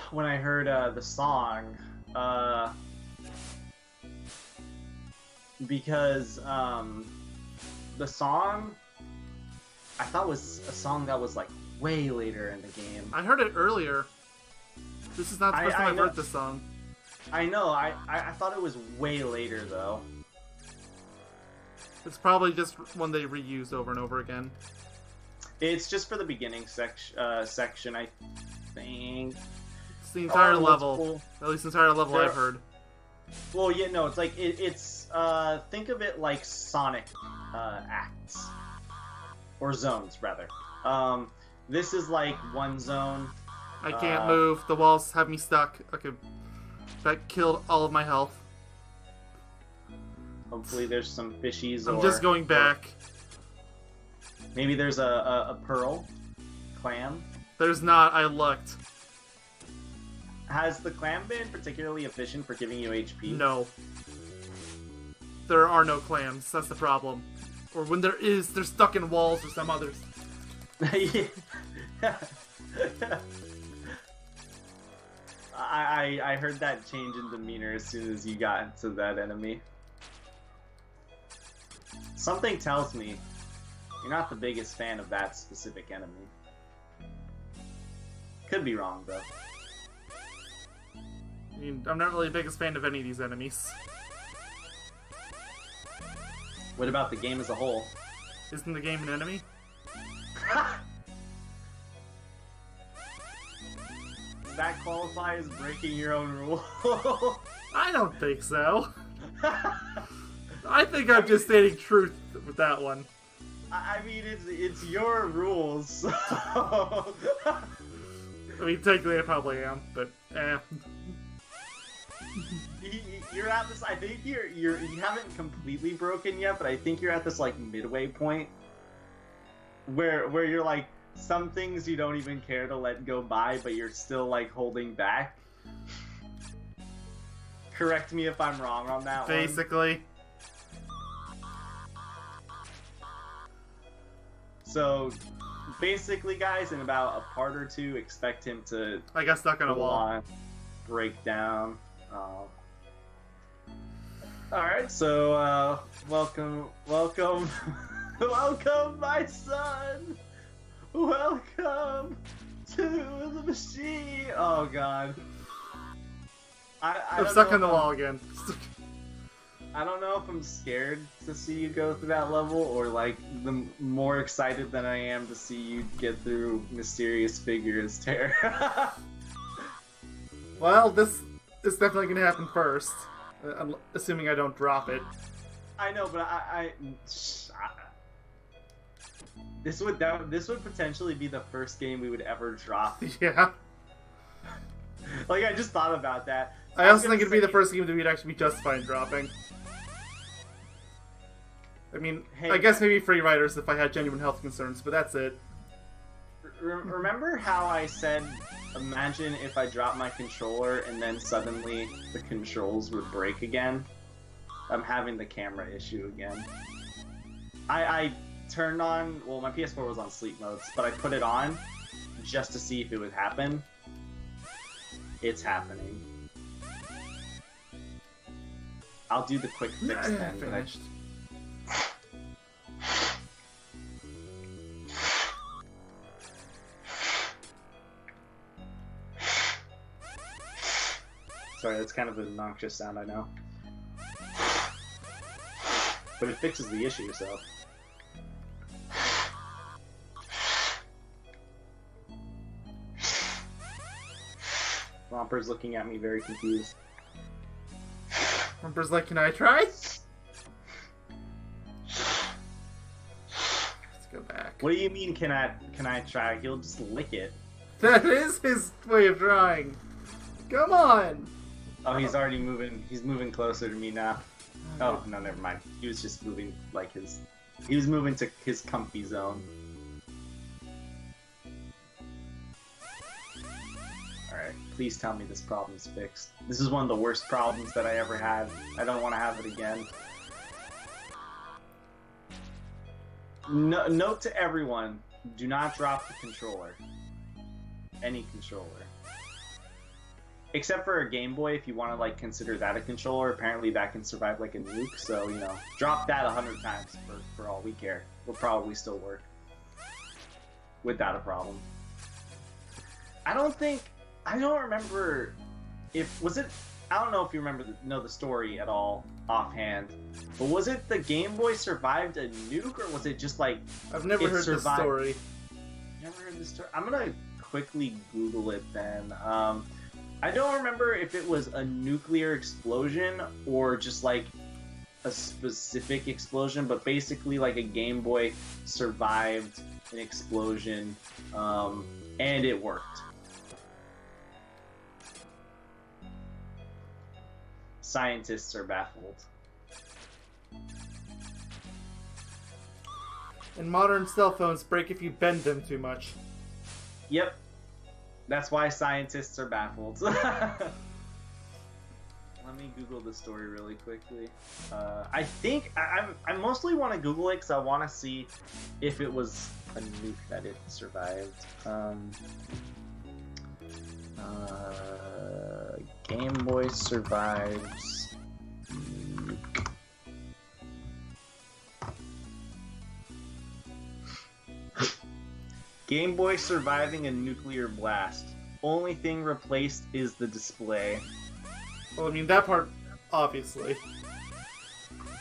when I heard the song, because the song I thought was a song that was like way later in the game. I heard it earlier. This is not the first time I've heard this song. I know, I thought it was way later though. It's probably just one they reused over and over again. It's just for the beginning section, I think. It's the entire level. Cool. At least the entire level I've heard. Well, yeah, no, it's like, it's think of it like Sonic acts. Or zones, rather. This is like one zone. I can't move. The walls have me stuck. Okay. That killed all of my health. Hopefully there's some fishies. I'm just going back. Maybe there's a pearl clam. There's not. I looked. Has the clam been particularly efficient for giving you HP? No. There are no clams. That's the problem. Or when there is, they're stuck in walls or some others. I heard that change in demeanor as soon as you got into that enemy. Something tells me you're not the biggest fan of that specific enemy. Could be wrong, though. I mean, I'm not really the biggest fan of any of these enemies. What about the game as a whole? Isn't the game an enemy? Does that qualify as breaking your own rule? I don't think so. I think I'm just stating truth with that one. I mean, it's your rules. So... I mean, technically I probably am, but You're at this. I think you haven't completely broken yet, but I think you're at this like midway point where you're like some things you don't even care to let go by, but you're still like holding back. Correct me if I'm wrong on that one. Basically. So, basically, guys, in about a part or two, expect him to. I got stuck on a wall. Break down. Alright, so, welcome, welcome, my son! Welcome to the machine! Oh, God. I'm stuck on the wall again. I don't know if I'm scared to see you go through that level, or, like, more excited than I am to see you get through Mysterious Figures Terror. Well, this is definitely gonna happen first. I'm assuming I don't drop it. I know, but this would potentially be the first game we would ever drop. Yeah. Like, I just thought about that. I also think it'd be the first game that we'd actually be justified in dropping. I mean, hey, I guess maybe Free Riders if I had genuine health concerns, but that's it. Remember how I said, imagine if I dropped my controller and then suddenly the controls would break again? I'm having the camera issue again. I turned on, well, my PS4 was on sleep mode, but I put it on just to see if it would happen. It's happening. I'll do the quick fix then. Finished. Sorry, that's kind of an obnoxious sound, I know. But it fixes the issue, so... Romper's looking at me very confused. Emperor's like, can I try? Let's go back. What do you mean, can I try? He'll just lick it. That is his way of trying. Come on! Oh, he's already moving. He's moving closer to me now. Oh, no, never mind. He was just moving like his... He was moving to his comfy zone. Alright, please tell me this problem's fixed. This is one of the worst problems that I ever had. I don't want to have it again. No, note to everyone, do not drop the controller. Any controller. Except for a Game Boy, if you want to like consider that a controller, apparently that can survive like a nuke, so, you know, drop that 100 times for all we care. Will probably still work. Without a problem. I don't remember if, was it, I don't know if you know the story at all offhand, but was it the Game Boy survived a nuke, or was it just like... I've never heard this story. Never heard this story? I'm gonna quickly Google it then. I don't remember if it was a nuclear explosion or just like a specific explosion, but basically like a Game Boy survived an explosion, and it worked. Scientists are baffled. And modern cell phones break if you bend them too much. Yep. That's why scientists are baffled. Let me Google the story really quickly. I think I mostly want to Google it because I want to see if it was a nuke that it survived. Game Boy survives nuke. Game Boy surviving a nuclear blast. Only thing replaced is the display. Well, I mean, that part, obviously.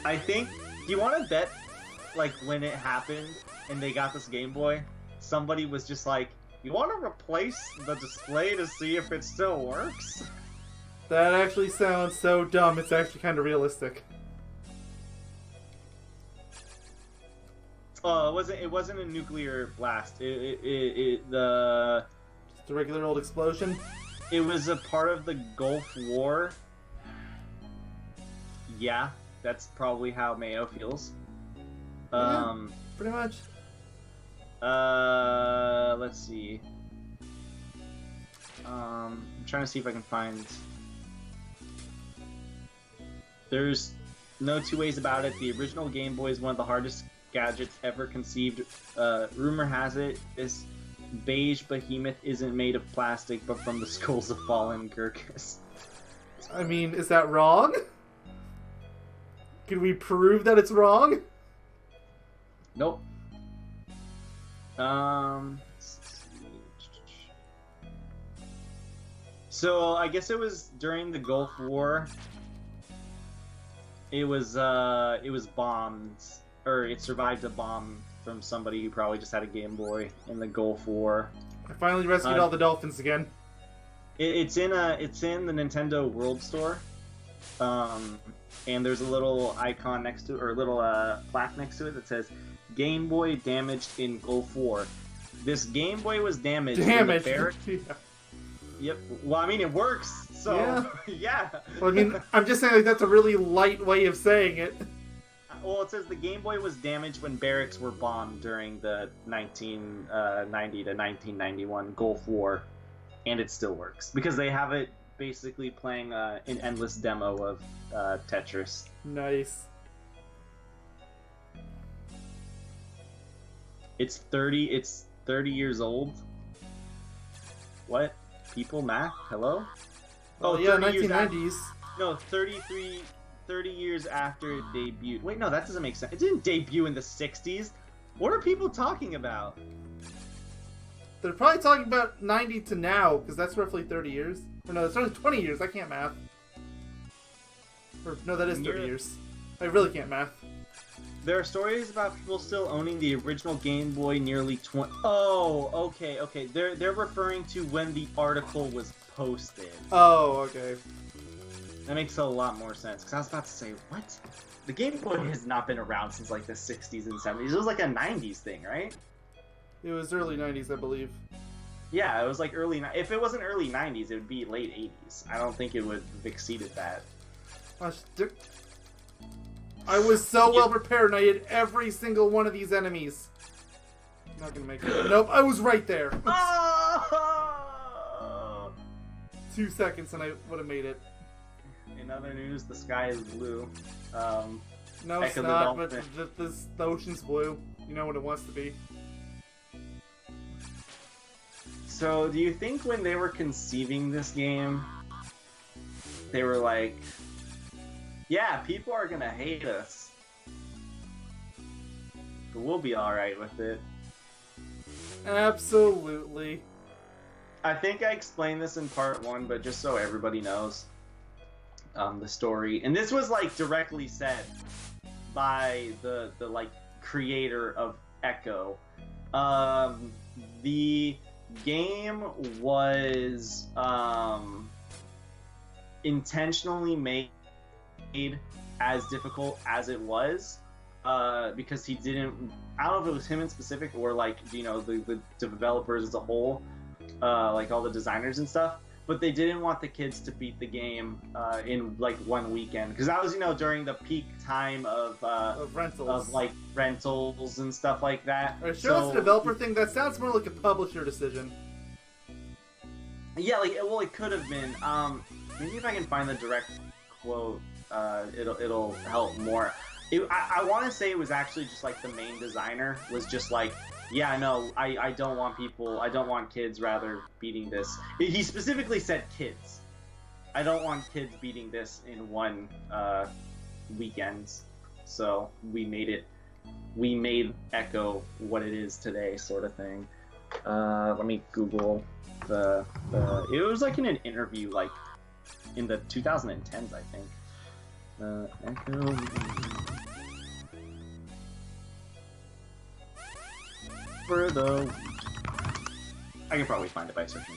I think, do you want to bet, like, when it happened and they got this Game Boy, somebody was just like, you want to replace the display to see if it still works? That actually sounds so dumb, it's actually kind of realistic. It wasn't a nuclear blast. Just a regular old explosion? It was a part of the Gulf War. Yeah, that's probably how Mayo feels. Yeah, pretty much. Let's see. I'm trying to see if I can find... There's no two ways about it. The original Game Boy is one of the hardest gadgets ever conceived. Rumor has it, this beige behemoth isn't made of plastic, but from the skulls of fallen Gurkhas. I mean, is that wrong? Can we prove that it's wrong? Nope. So I guess it was during the Gulf War. It was bombed, or it survived a bomb from somebody who probably just had a Game Boy in the Gulf War. I finally rescued all the dolphins again. It's in the Nintendo World Store, and there's a little icon next to it, or a little plaque next to it that says Game Boy damaged in Gulf War. This Game Boy was damaged. Damaged. Yeah. Yep. Well, I mean, it works. So yeah. Well, I mean, I'm just saying like that's a really light way of saying it. Well, it says the Game Boy was damaged when barracks were bombed during the 1990 to 1991 Gulf War, and it still works because they have it basically playing an endless demo of Tetris. Nice. It's 30 years old. What? People math? Hello? Oh, yeah, 1990s. No, 30 years after it debuted. Wait, no, that doesn't make sense. It didn't debut in the 60s. What are people talking about? They're probably talking about 90 to now, because that's roughly 30 years. Or no, it's only 20 years. I can't math. Or, no, that is 30 years. I really can't math. There are stories about people still owning the original Game Boy nearly 20... Oh, okay. They're referring to when the article was posted. Oh, okay. That makes a lot more sense. Because I was about to say, what? The Game Boy has not been around since like the 60s and 70s. It was like a 90s thing, right? It was early 90s, I believe. Yeah, it was like early... If it wasn't early 90s, it would be late 80s. I don't think it would have exceeded that. I was so well prepared, and I hit every single one of these enemies. I'm not gonna make it. Nope, I was right there. Oh! 2 seconds, and I would have made it. In other news, the sky is blue. No, it's not, but the ocean's blue. You know what it wants to be. So, do you think when they were conceiving this game, they were like, yeah, people are gonna hate us, but we'll be alright with it? Absolutely. I think I explained this in part 1, but just so everybody knows the story. And this was like directly said by the like creator of Ecco. The game was intentionally made as difficult as it was because he didn't... I don't know if it was him in specific or like, you know, the developers as a whole, like all the designers and stuff, but they didn't want the kids to beat the game in like one weekend, because that was, you know, during the peak time of rentals, of like rentals and stuff like that. Alright, show us the developer thing. That sounds more like a publisher decision. Yeah, like it could have been. Maybe if I can find the direct quote, it'll help more. I want to say it was actually just like the main designer was just like, yeah, no, I don't want kids rather beating this. He specifically said kids. I don't want kids beating this in one weekend. So we made Ecco what it is today, sort of thing. Let me Google it was like in an interview, like in the 2010s, I think. Ecco. For the... I can probably find it by searching.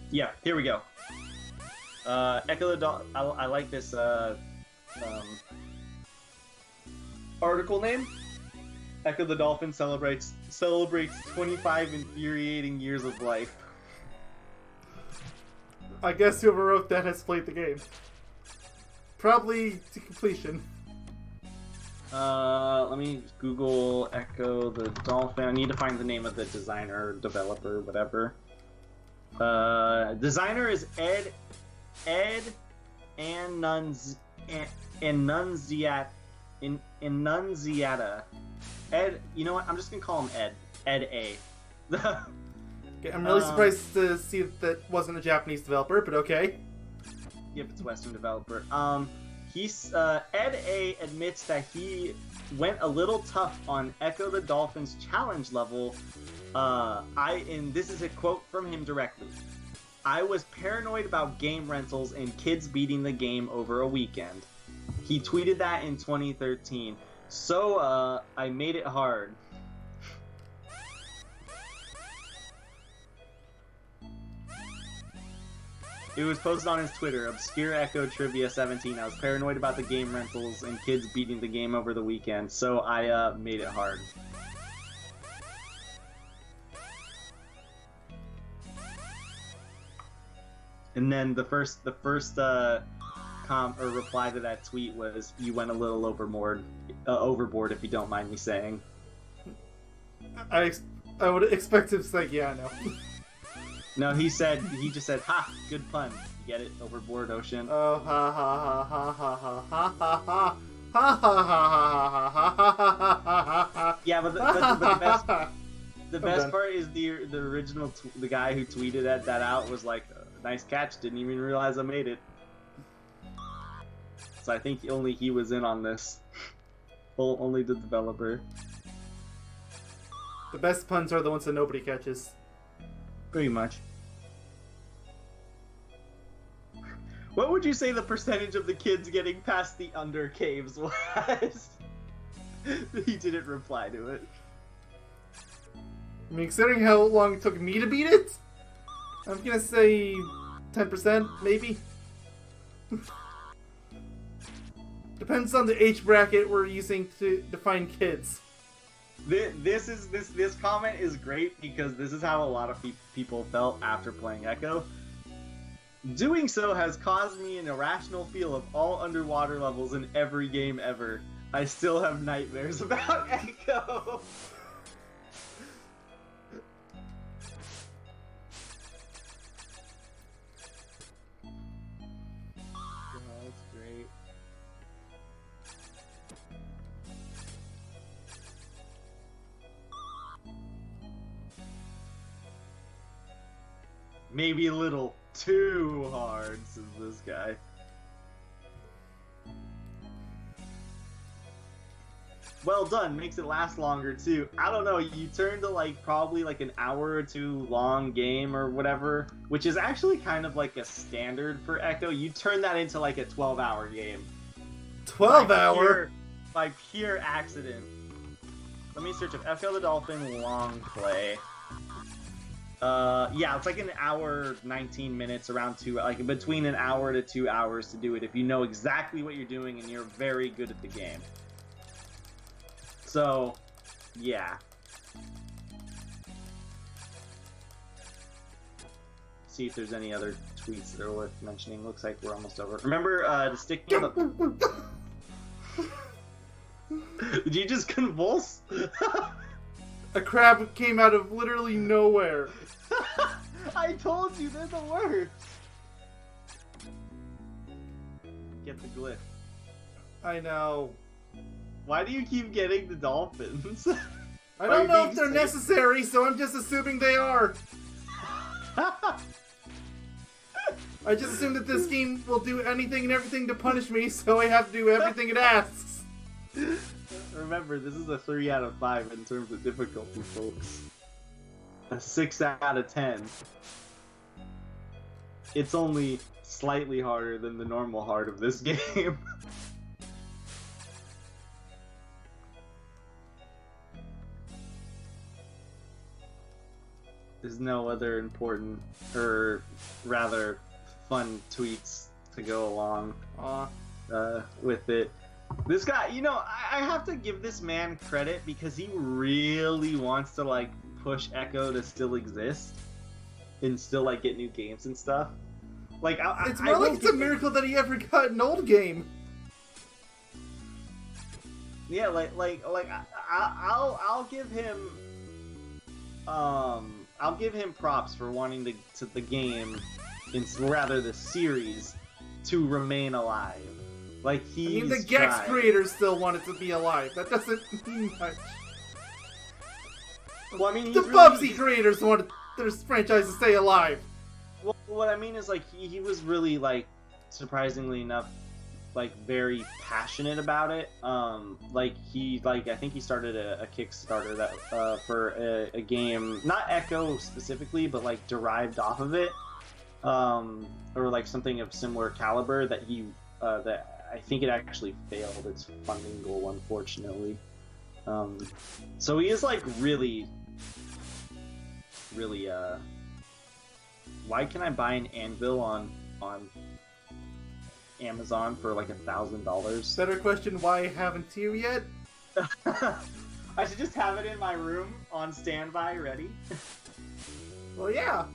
Yeah, here we go. Ecco the Dolphin. I like this article name. Ecco the Dolphin celebrates 25 infuriating years of life. I guess whoever wrote that has played the game. Probably to completion. Let me Google Ecco the Dolphin. I need to find the name of the designer, developer, whatever. Designer is Ed Annunziata. Ed, you know what? I'm just gonna call him Ed. Ed A. Okay, I'm really surprised to see that wasn't a Japanese developer, but okay. Yep, it's a Western developer. He's Ed A admits that he went a little tough on Ecco the Dolphin's challenge level. And this is a quote from him directly. I was paranoid about game rentals and kids beating the game over a weekend. He tweeted that in 2013. So, I made it hard. It was posted on his Twitter, Obscure Ecco Trivia 17. I was paranoid about the game rentals and kids beating the game over the weekend, so I made it hard. And then the first reply to that tweet was, "You went a little overboard, if you don't mind me saying." I would expect him to say, "Yeah, I know." No, he just said, "Ha, good pun. You get it? Overboard ocean." Oh, ha ha ha ha ha ha ha ha ha ha ha ha ha. Yeah, but the best part is the original the guy who tweeted that out was like, "Nice catch. Didn't even realize I made it." So I think only he was in on this. Only the developer. The best puns are the ones that nobody catches. Pretty much. What would you say the percentage of the kids getting past the under caves was? He didn't reply to it. I mean, considering how long it took me to beat it, I'm gonna say 10%, maybe? Depends on the age bracket we're using to define kids. This comment is great because this is how a lot of people felt after playing Echo. Doing so has caused me an irrational feel of all underwater levels in every game ever. I still have nightmares about Echo. That's great. Maybe a little too hard, says this guy. Well done, makes it last longer too. I don't know, you turn to like probably like an hour or two long game or whatever, which is actually kind of like a standard for Echo. You turn that into like a 12-hour game. 12-hour? By pure accident. Let me search up Ecco the Dolphin long play. Yeah, it's like an hour, 19 minutes, around like between an hour to 2 hours to do it if you know exactly what you're doing and you're very good at the game. So, yeah. See if there's any other tweets that are worth mentioning. Looks like we're almost over. Remember to stick me the... Did you just convulse? A crab came out of literally nowhere. I told you, they're the worst. Get the glyph. I know. Why do you keep getting the dolphins? I don't know if they're necessary, so I'm just assuming they are. I just assume that this game will do anything and everything to punish me, so I have to do everything it asks. Remember, this is a 3 out of 5 in terms of difficulty, folks. A 6 out of 10. It's only slightly harder than the normal hard of this game. There's no other important, or rather fun tweets to go along with it. This guy, you know, I have to give this man credit because he really wants to like push Echo to still exist and still like get new games and stuff. Like, it's more like it's a miracle that he ever got an old game. Yeah, I'll give him I'll give him props for wanting the game, rather the series, to remain alive. Like I mean, the Gex creators still want it to be alive. That doesn't mean much. Well, I mean, the Bubsy creators want their franchise to stay alive. Well, what I mean is, like, he was really, like, surprisingly enough, like, very passionate about it. Like, I think he started a Kickstarter that for a game, not Echo specifically, but, like, derived off of it. Or, like, something of similar caliber that he, that I think it actually failed its funding goal, unfortunately. So he is, like, really, why can I buy an anvil on Amazon for like $1,000? Better question, why haven't you yet? I should just have it in my room on standby, ready. Well, yeah.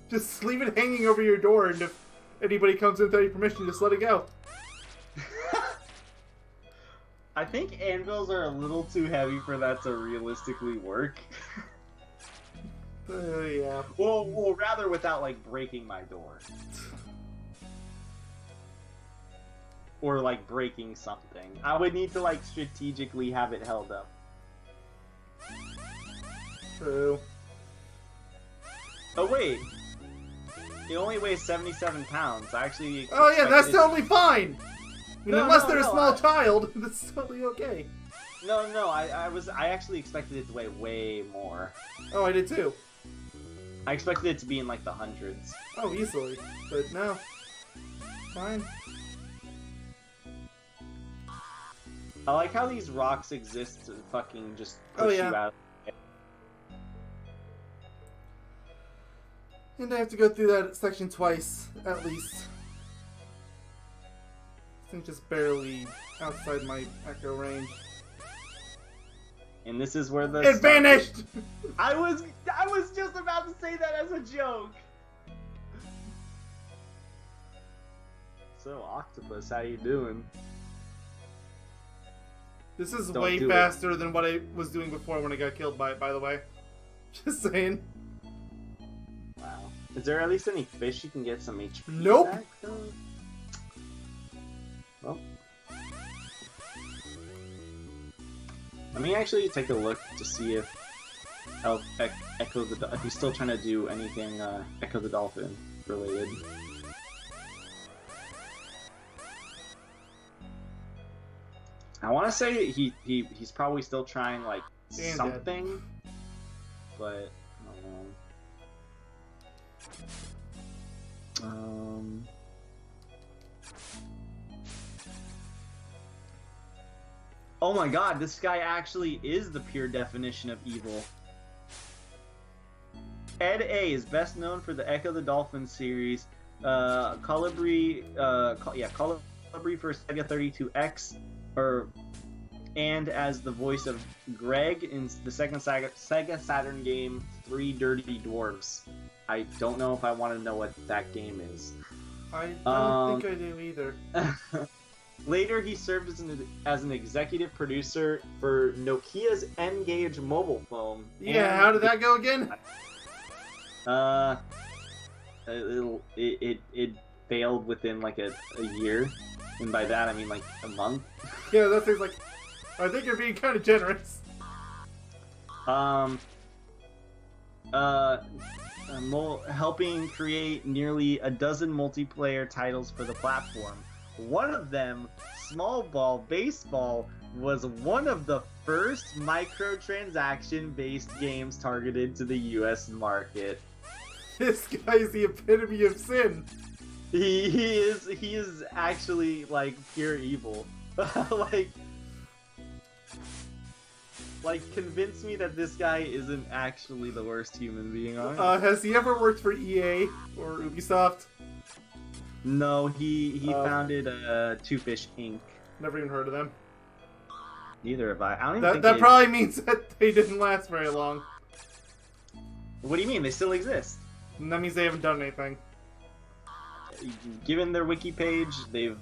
Just leave it hanging over your door, and if anybody comes in without your permission, just let it go. I think anvils are a little too heavy for that to realistically work. Yeah. Well, rather without, like, breaking my door. Or, like, breaking something. I would need to, like, strategically have it held up. True. Oh, wait. It only weighs 77 pounds. I actually... Oh, yeah, that's totally fine! I mean, unless they're a small child, that's totally okay. No, I actually expected it to weigh way more. Oh, I did too. I expected it to be in like the hundreds. Oh, easily. But no. Fine. I like how these rocks exist to fucking just push you out. And I have to go through that section twice, at least. I think just barely outside my echo range. And this is where the... It vanished! I was just about to say that as a joke! So, Octopus, how you doing? This is Don't way do it. faster than what I was doing before when I got killed by it, by the way. Just saying. Wow. Is there at least any fish you can get some HP Nope. back, though? Well. Let me actually take a look to see if if he's still trying to do anything Ecco the Dolphin related. I want to say he's probably still trying like And something, but I don't know. Oh my god, this guy actually is the pure definition of evil. Ed A is best known for the Ecco the Dolphin series, Colibri for Sega 32X, and as the voice of Greg in the second Sega Saturn game, Three Dirty Dwarves. I don't know if I want to know what that game is. I don't think I do either. Later, he served as an executive producer for Nokia's N-Gage mobile phone. Yeah, how did that go again? It failed within like a year, and by that I mean like a month. Yeah, that seems like... I think you're being kind of generous. Helping create nearly a dozen multiplayer titles for the platform. One of them, Small Ball Baseball, was one of the first microtransaction-based games targeted to the US market. This guy is the epitome of sin. He is actually like pure evil. like convince me that this guy isn't actually the worst human being on Earth. Has he ever worked for EA or Ubisoft? No, he founded Two Fish Inc. Never even heard of them. Neither have I. I don't even think that probably means that they didn't last very long. What do you mean? They still exist. And that means they haven't done anything. Given their wiki page, they've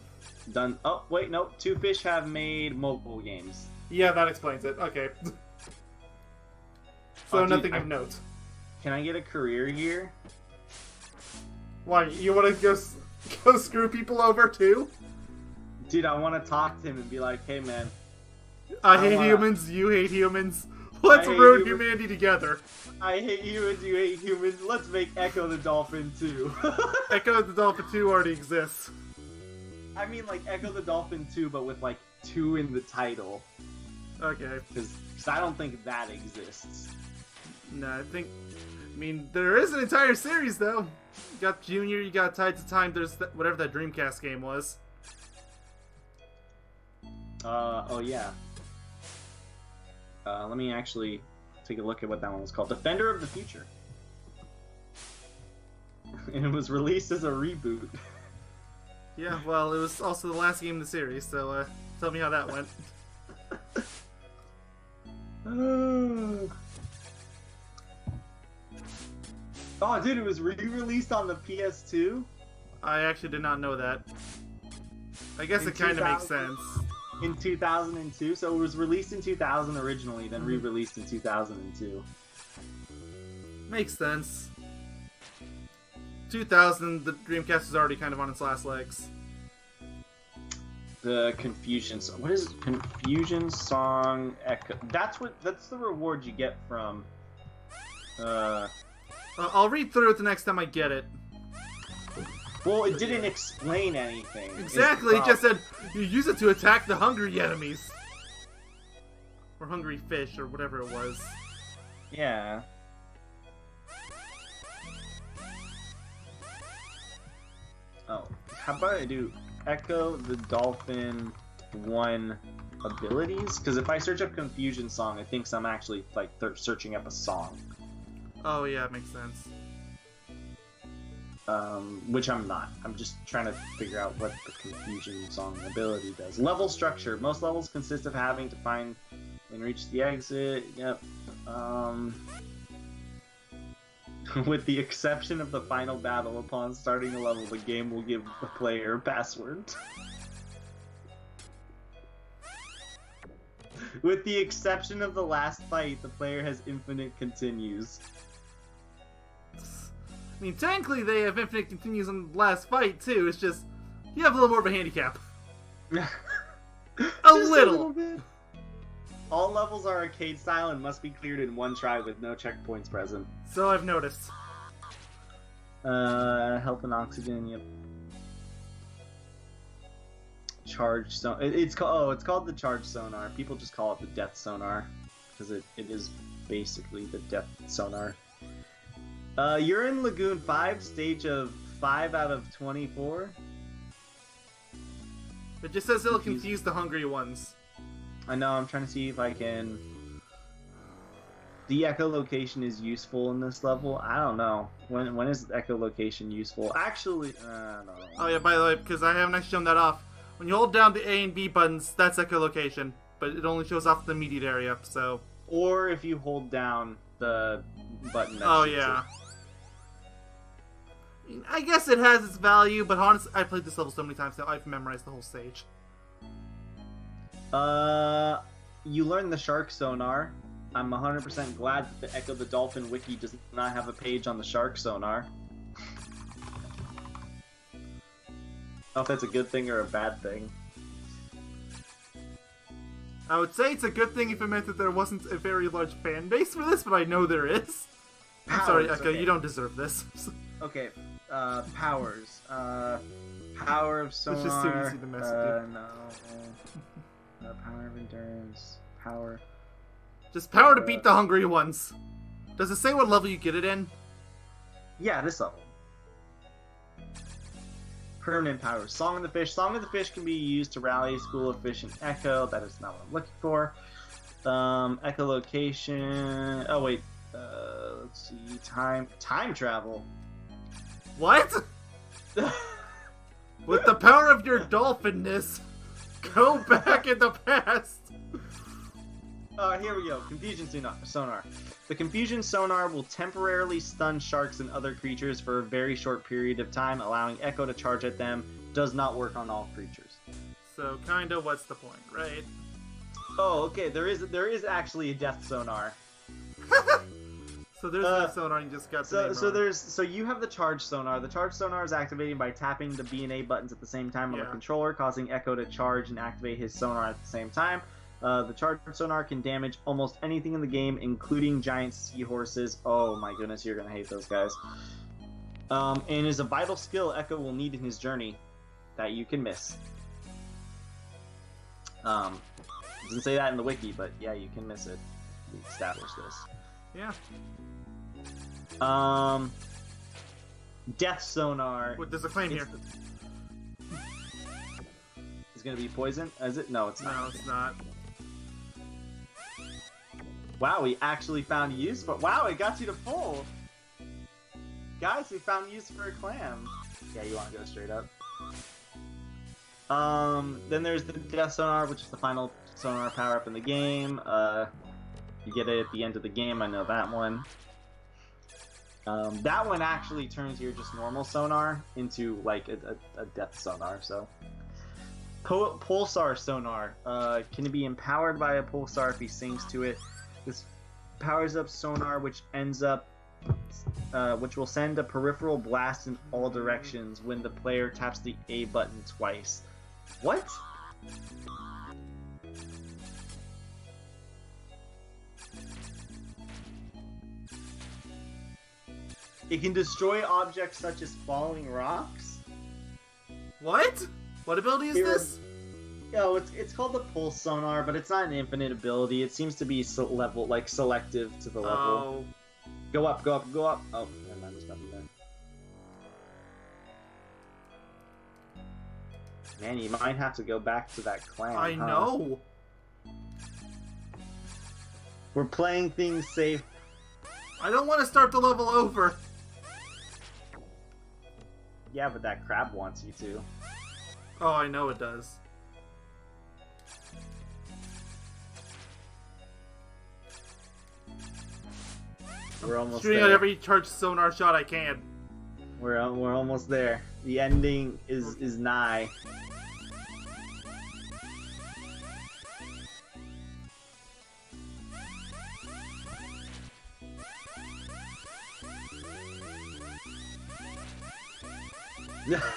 done... Oh, wait, no. Two Fish have made mobile games. Yeah, that explains it. Okay. So Oh, dude, nothing of note. Can I get a career here? Why, you want to go screw people over too? Dude, I want to talk to him and be like, hey man, I hate humans, you hate humans. Let's hate ruin humans. humanity together. I hate humans, you hate humans, let's make Ecco the Dolphin 2. Echo the Dolphin 2 already exists. I mean like Ecco the Dolphin 2, but with like 2 in the title. Okay. Because I don't think that exists. No, I mean, there is an entire series, though. You got Junior, you got Tides of Time, there's whatever that Dreamcast game was. Oh yeah. Let me actually take a look at what that one was called. Defender of the Future. And it was released as a reboot. Yeah, well, it was also the last game in the series, so tell me how that went. Oh, dude, it was re-released on the PS2? I actually did not know that. I guess it kind of makes sense. In 2002? So it was released in 2000 originally, then re-released in 2002. Makes sense. 2000, the Dreamcast was already kind of on its last legs. The Confusion song. What is Confusion Song Echo? That's the reward you get from I'll read through it the next time I get it. Well, it didn't explain anything. Exactly, it just said you use it to attack the hungry enemies. Or hungry fish, or whatever it was. Yeah. Oh, how about I do Ecco the Dolphin 1 abilities? Because if I search up Confusion Song, it thinks I'm actually like searching up a song. Oh yeah, it makes sense. which I'm not. I'm just trying to figure out what the confusion song ability does. Level structure. Most levels consist of having to find and reach the exit. Yep. With the exception of the final battle, upon starting a level, the game will give the player a password. With the exception of the last fight, the player has infinite continues. I mean, technically they have infinite continues on the last fight, too. It's just, you have a little more of a handicap. a little bit. All levels are arcade style and must be cleared in one try with no checkpoints present. So I've noticed. Health and oxygen, yep. Charge sonar. It's called the charge sonar. People just call it the death sonar because it is basically the death sonar. You're in Lagoon 5, stage of 5 out of 24. It just says it'll confuse the hungry ones. I know, I'm trying to see if I can... The echolocation is useful in this level? I don't know. When is echolocation useful? Actually, I don't know. Oh yeah, by the way, because I haven't actually shown that off. When you hold down the A and B buttons, that's echolocation. But it only shows off the immediate area, so... Or if you hold down the button that shoots yeah. it. I guess it has its value, but honestly, I played this level so many times now, I've memorized the whole stage. You learn the shark sonar. I'm 100% glad that the Ecco the Dolphin wiki does not have a page on the shark sonar. I don't know if that's a good thing or a bad thing. I would say it's a good thing if it meant that there wasn't a very large fan base for this, but I know there is. I'm sorry, Ecco, okay. You don't deserve this. Okay, powers. Power of sonar. It's just too easy to mess with. No. Power of endurance. Power. Just power to beat the hungry ones. Does it say what level you get it in? Yeah, this level. Permanent powers. Song of the Fish. Song of the Fish can be used to rally School of Fish and Echo. That is not what I'm looking for. Echolocation. Oh wait. Let's see. Time travel. What? With the power of your dolphinness, go back in the past. Here we go. Confusion sonar. The confusion sonar will temporarily stun sharks and other creatures for a very short period of time, allowing Echo to charge at them. Does not work on all creatures. So, kinda, what's the point, right? Oh, okay. There is actually a death sonar. So there's the sonar, you just got the name wrong. So you have the charge sonar. The charge sonar is activated by tapping the B and A buttons at the same time on the controller, causing Echo to charge and activate his sonar at the same time. The charge sonar can damage almost anything in the game, including giant seahorses. Oh my goodness, you're gonna hate those guys. And is a vital skill Echo will need in his journey that you can miss. Doesn't say that in the wiki, but yeah, you can miss it. We established this. Yeah. Death sonar. What, there's a claim here. It's gonna be poison? Is it? No, it's not. No, it's not. Wow, we actually found use for. Wow, it got you to full. Guys, we found use for a clam. Yeah, you want to go straight up. Then there's the death sonar, which is the final sonar power up in the game. You get it at the end of the game. I know that one. That one actually turns your just normal sonar into like a death sonar. So, pulsar sonar can be empowered by a pulsar if he sings to it. This powers up sonar, which will send a peripheral blast in all directions when the player taps the A button twice. What? It can destroy objects such as falling rocks? What? What ability is this? Yo, it's called the pulse sonar, but it's not an infinite ability. It seems to be selective to the level. Oh. Go up, go up, go up. Oh, never mind, there's nothing there. Man, you might have to go back to that clan. I know. We're playing things safe. I don't want to start the level over. Yeah, but that crab wants you to. Oh, I know it does. We're almost Shooting there. out every charged sonar shot I can. We're almost there. The ending is nigh.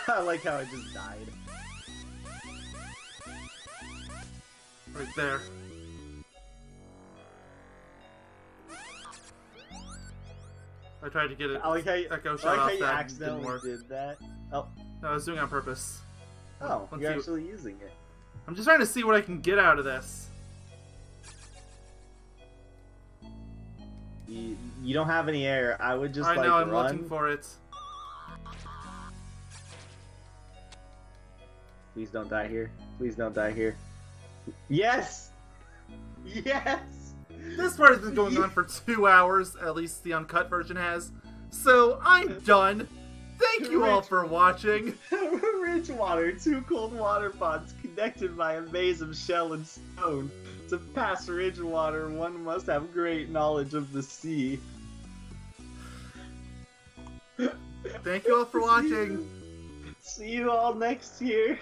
I like how I just died. Right there. I tried to get it. I like how you, Echo I shot like how off you that accidentally didn't work. did that. Oh, No, I was doing it on purpose. oh, Let's you're see. actually using it. I'm just trying to see what I can get out of this. You don't have any air. I would just I like know, I'm run. looking for it. Please don't die here. Please don't die here. Yes! Yes! This part has been going on for 2 hours, at least the uncut version has. So, I'm done. Thank you all for watching. Rich water, 2 cold water pots connected by a maze of shell and stone. To pass rich water, one must have great knowledge of the sea. Thank you all for watching. See you all next year.